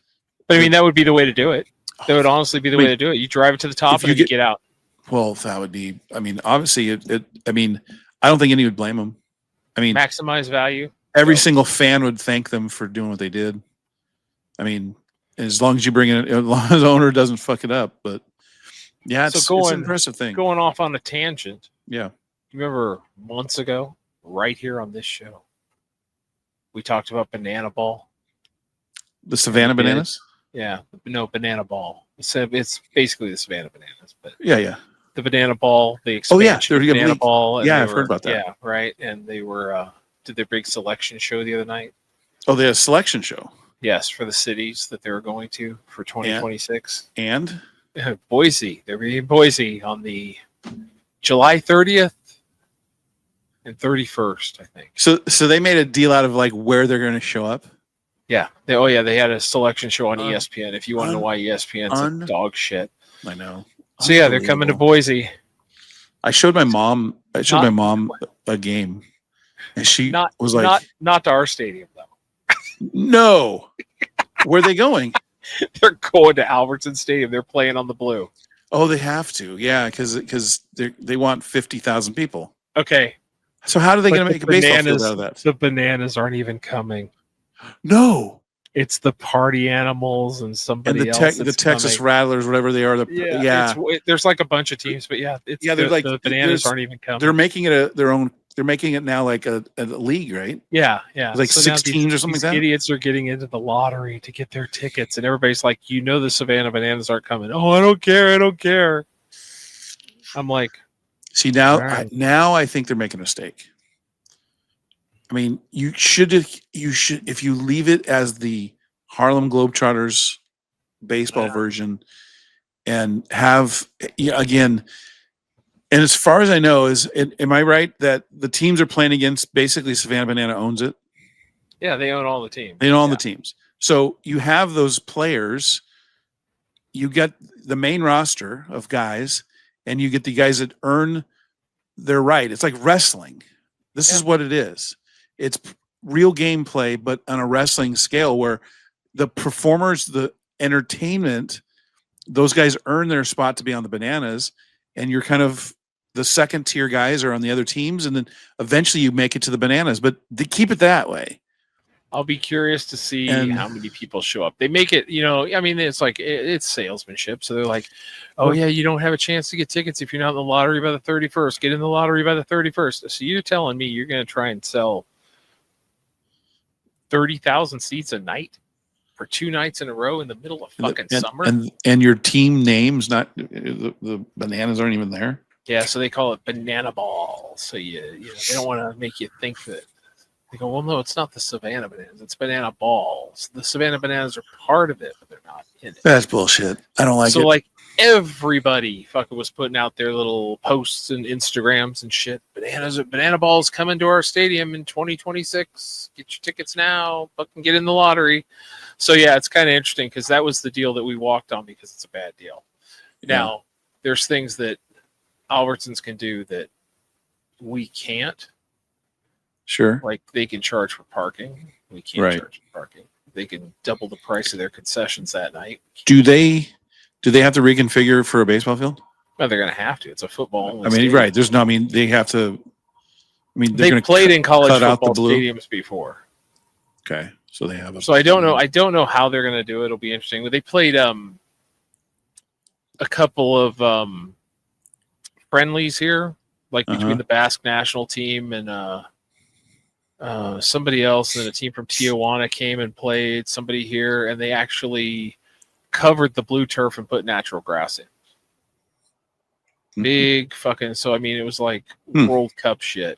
I mean, that would be the way to do it. That would honestly be the way to do it. You drive it to the top and you get out. Well, that would be. I mean, obviously, I don't think anyone would blame them. I mean, maximize value. Every single fan would thank them for doing what they did. I mean, as long as you bring it, as long as the owner doesn't fuck it up. But yeah, it's an impressive thing. Going off on a tangent. Yeah. You remember months ago, right here on this show, we talked about Banana Ball. The Savannah Bananas? Yeah. No, Banana Ball. It's basically the Savannah Bananas. But yeah. The Banana Ball, the expansion of Banana Ball. Yeah, I've heard about that. Yeah, right. And they were did their big selection show the other night. Oh, they had a selection show? Yes, for the cities that they were going to for 2026. And? Boise. They're in Boise on the July 30th and 31st, I think. So they made a deal out of like where they're going to show up? Yeah. They had a selection show on ESPN. If you want to know why ESPN's dog shit. I know. So yeah, they're coming to Boise. I showed my mom a game, and she was like, not to our stadium though. No. Where are they going? They're going to Albertson Stadium. They're playing on the blue. Oh, they have to. Yeah, because they want 50,000 people. Okay. So how are they going to make a baseball field out of that? The Bananas aren't even coming. No. It's the party animals and somebody else. The Texas Rattlers, whatever they are. There's like a bunch of teams, but they're like the Bananas aren't even coming. They're making it their own. They're making it now like a league, right? Yeah. Like so 6 teams or something like that. Idiots are getting into the lottery to get their tickets, and everybody's like, the Savannah Bananas aren't coming. Oh, I don't care. I'm like, see now, now I think they're making a mistake. I mean, you should if you leave it as the Harlem Globetrotters baseball version and have again. And as far as I know, am I right that the teams are playing against basically Savannah Banana owns it? Yeah, they own all the teams. They own all the teams. So you have those players. You get the main roster of guys, and you get the guys that earn their right. It's like wrestling. This is what it is. It's real gameplay, but on a wrestling scale where the performers, the entertainment, those guys earn their spot to be on the Bananas, and you're kind of the second tier guys are on the other teams, and then eventually you make it to the Bananas. But they keep it that way. I'll be curious to see how many people show up. They make it, I mean, it's like it's salesmanship. So they're like, oh yeah, you don't have a chance to get tickets if you're not in the lottery by the 31st. Get in the lottery by the 31st. So you're telling me you're going to try and sell 30,000 seats a night for 2 nights in a row in the middle of fucking summer? And your team name's not the Bananas aren't even there. Yeah, so they call it Banana Ball. So they don't want to make you think that. They go, well, no, it's not the Savannah Bananas. It's Banana Balls. The Savannah Bananas are part of it, but they're not in it. That's bullshit. I don't like it. So, like, everybody fucking was putting out their little posts and Instagrams and shit. Banana Balls coming to our stadium in 2026. Get your tickets now. Fucking get in the lottery. So, yeah, it's kind of interesting because that was the deal that we walked on because it's a bad deal. Yeah. Now, there's things that Albertsons can do that we can't. Sure. Like they can charge for parking. We can't charge for parking. They can double the price of their concessions that night. Do they have to reconfigure for a baseball field? Well, they're going to have to. It's a football. I mean, right. There's no, I mean, they have to, I mean, they played in college football stadiums before. Okay. So they have So I don't know how they're going to do it. It'll be interesting. But they played a couple of friendlies here, like between the Basque national team and somebody else, and a team from Tijuana came and played somebody here, and they actually covered the blue turf and put natural grass in. Big fucking, so I mean, it was like World Cup shit.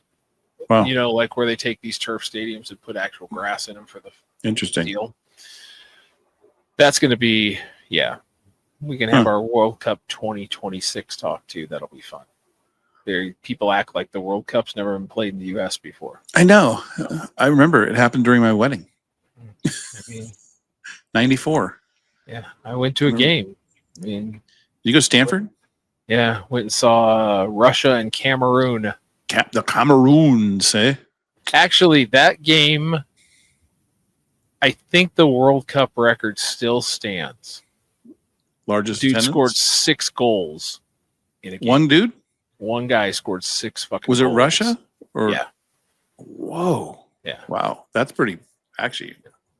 Wow. Like where they take these turf stadiums and put actual grass in them for the interesting deal. That's going to be, we can have our World Cup 2026 talk too. That'll be fun. People act like the World Cup's never been played in the U.S. before. I know. I remember it happened during my wedding. 94. Yeah, I went to a game. I mean, you go to Stanford? Yeah, went and saw Russia and Cameroon. The Cameroons, eh? Actually, that game, I think the World Cup record still stands. Largest dude attendance? Scored 6 goals in a game. One dude? One guy scored 6 fucking Was it goals. Russia? Or yeah. Whoa. Yeah. Wow. That's pretty, actually.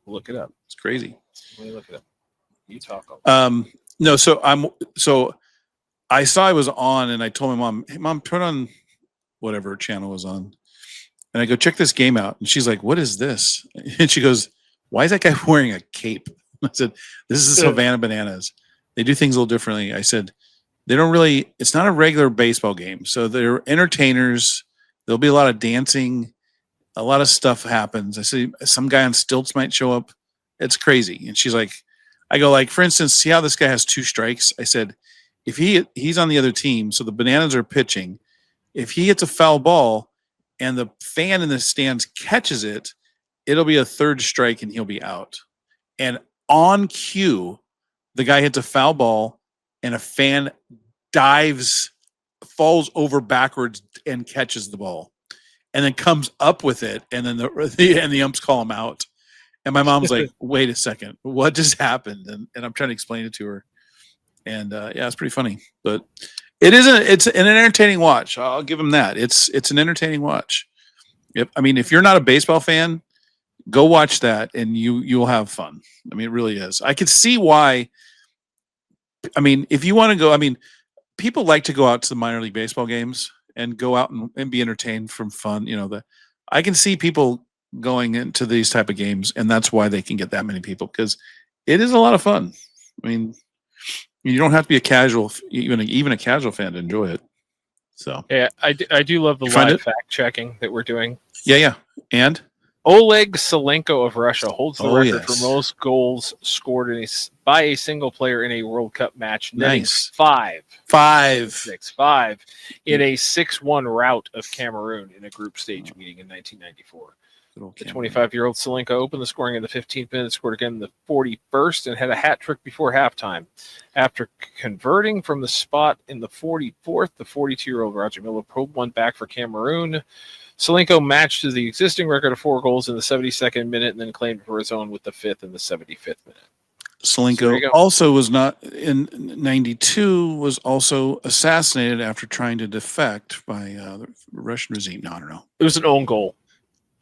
Look it up. It's crazy. Let me look it up. You talk. No, so I saw I was on, and I told my mom, hey, Mom, turn on whatever channel was on. And I go, check this game out. And she's like, what is this? And she goes, why is that guy wearing a cape? I said, this is the Savannah Bananas. They do things a little differently. I said, they don't really, it's not a regular baseball game. So they're entertainers. There'll be a lot of dancing. A lot of stuff happens. I see some guy on stilts might show up. It's crazy. And she's like, I go, like, for instance, see how this guy has 2 strikes? I said, if he's on the other team, so the Bananas are pitching. If he hits a foul ball and the fan in the stands catches it, it'll be a 3rd strike and he'll be out. And on cue, the guy hits a foul ball and a fan dives, falls over backwards and catches the ball, and then comes up with it, and then the umps call him out. And my mom's like, wait a second, what just happened? And I'm trying to explain it to her. And yeah, it's pretty funny. But it's an entertaining watch. I'll give him that. It's an entertaining watch. I mean, if you're not a baseball fan, go watch that and you'll have fun. I mean, it really is. I could see why. I mean, if you want to go, I mean, people like to go out to the minor league baseball games and go out and be entertained from fun. I can see people going into these type of games, and that's why they can get that many people, because it is a lot of fun. I mean, you don't have to be a casual, even a casual fan to enjoy it. So yeah, I do love the You find live it? fact checking that we're doing. Yeah. And Oleg Salenko of Russia holds the record yes. for most goals scored by a single player in a World Cup match, netting Nice. 5 in a 6-1 rout of Cameroon in a group stage meeting in 1994. The 25-year-old Salenko opened the scoring in the 15th minute, scored again in the 41st, and had a hat trick before halftime. After converting from the spot in the 44th, the 42-year-old Roger Miller pulled one back for Cameroon. Salenko matched the existing record of 4 goals in the 72nd minute and then claimed for his own with the 5th and the 75th minute. Salenko also was not in 92, was also assassinated after trying to defect by the Russian regime. No, I don't know. It was an own goal.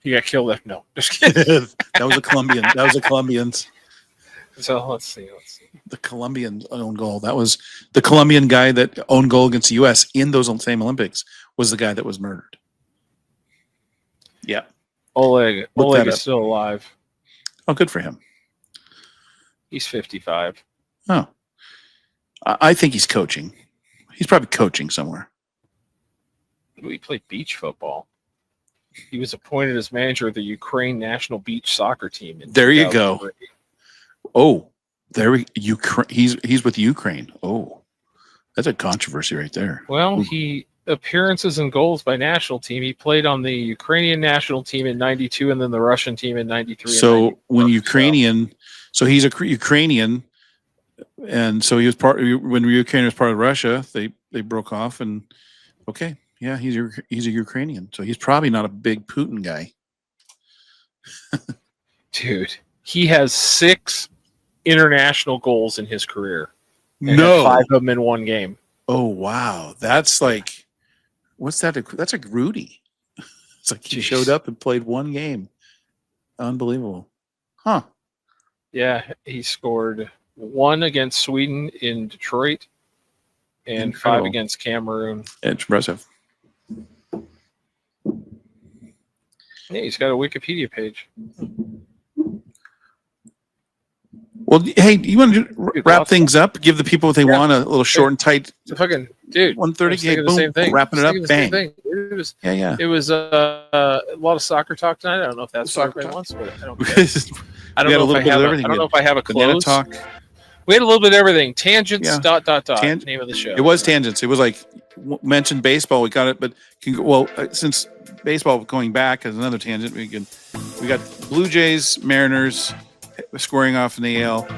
He got killed. No, just kidding. That was a Colombian. That was a Colombians. So let's see. The Colombian own goal. That was the Colombian guy that owned goal against the U.S. in those same Olympics was the guy that was murdered. Yeah. Oleg that is up. still alive. Oh, good for him. He's 55. Oh. I think he's coaching. He's probably coaching somewhere. He played beach football. He was appointed as manager of the Ukraine national beach soccer team. There you go. Oh, he's with Ukraine. Oh, that's a controversy right there. Well, he appearances and goals by national team. He played on the Ukrainian national team in 92 and then the Russian team in 93. So when Ukrainian, so he's a Ukrainian, and so he was when Ukraine was part of Russia, they broke off, and okay, yeah, he's a Ukrainian, so he's probably not a big Putin guy. Dude, he has 6 international goals in his career. And No, 5 of them in one game. Oh wow, that's like, what's that? That's like Rudy. It's like he showed up and played one game. Unbelievable, huh? Yeah, he scored 1 against Sweden in Detroit and Incredible. 5 against Cameroon. It's impressive. Yeah, he's got a Wikipedia page. Well, hey, you want to wrap things up? Give the people what they want, a little short and tight. Fucking dude, 1:30. Hey, boom, Same thing. Wrapping it up. Bang. It was, yeah. It was a lot of soccer talk tonight. I don't know if that's Soccer soccer talk. wants, but I don't care. I don't know if I have. I don't know if I have a banana close. talk. We had a little bit of everything. Tangents. Yeah. .. Name of the show. It was tangents. It was like mentioned baseball. We got it, but since baseball going back as another tangent, we got Blue Jays, Mariners scoring off in the AL,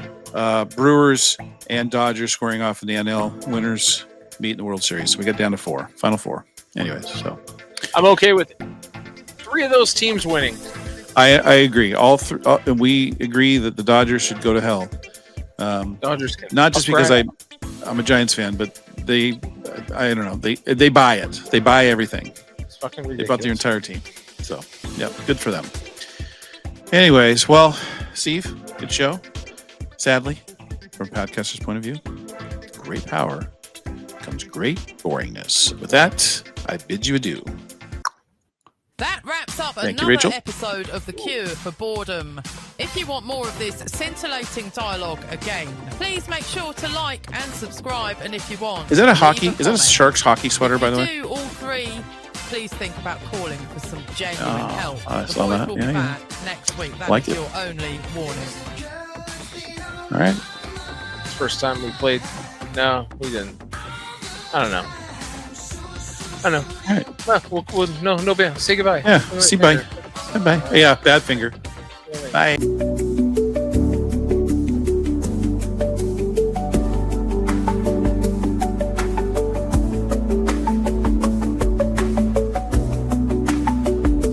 Brewers and Dodgers scoring off in the NL. Winners meet in the World Series. So we got down to 4, final 4. Anyways, so I'm okay with 3 of those teams winning. I agree. We agree that the Dodgers should go to hell. Dodgers can. Not just because I'm a Giants fan, but I don't know. They buy it. They buy everything. It's fucking ridiculous. They bought their entire team. So, yeah, good for them. Anyways, well, Steve, good show. Sadly, from a podcaster's point of view, great power comes great boringness. With that, I bid you adieu. That wraps up Thank you, another Rachel. episode of The Cure for Boredom. If you want more of this scintillating dialogue again, please make sure to like and subscribe. And if you want, Is that a leave hockey? Is that a comment. Sharks hockey sweater, by the way? Do all 3, please think about calling for some genuine help. I The saw boys that. will Yeah, be yeah. back next week. That Like is it. your only warning. All right. First time we played. No, we didn't. I don't know. All right. No band. Say goodbye. Yeah. See, bye. Bye. Yeah. Bad finger. Bye.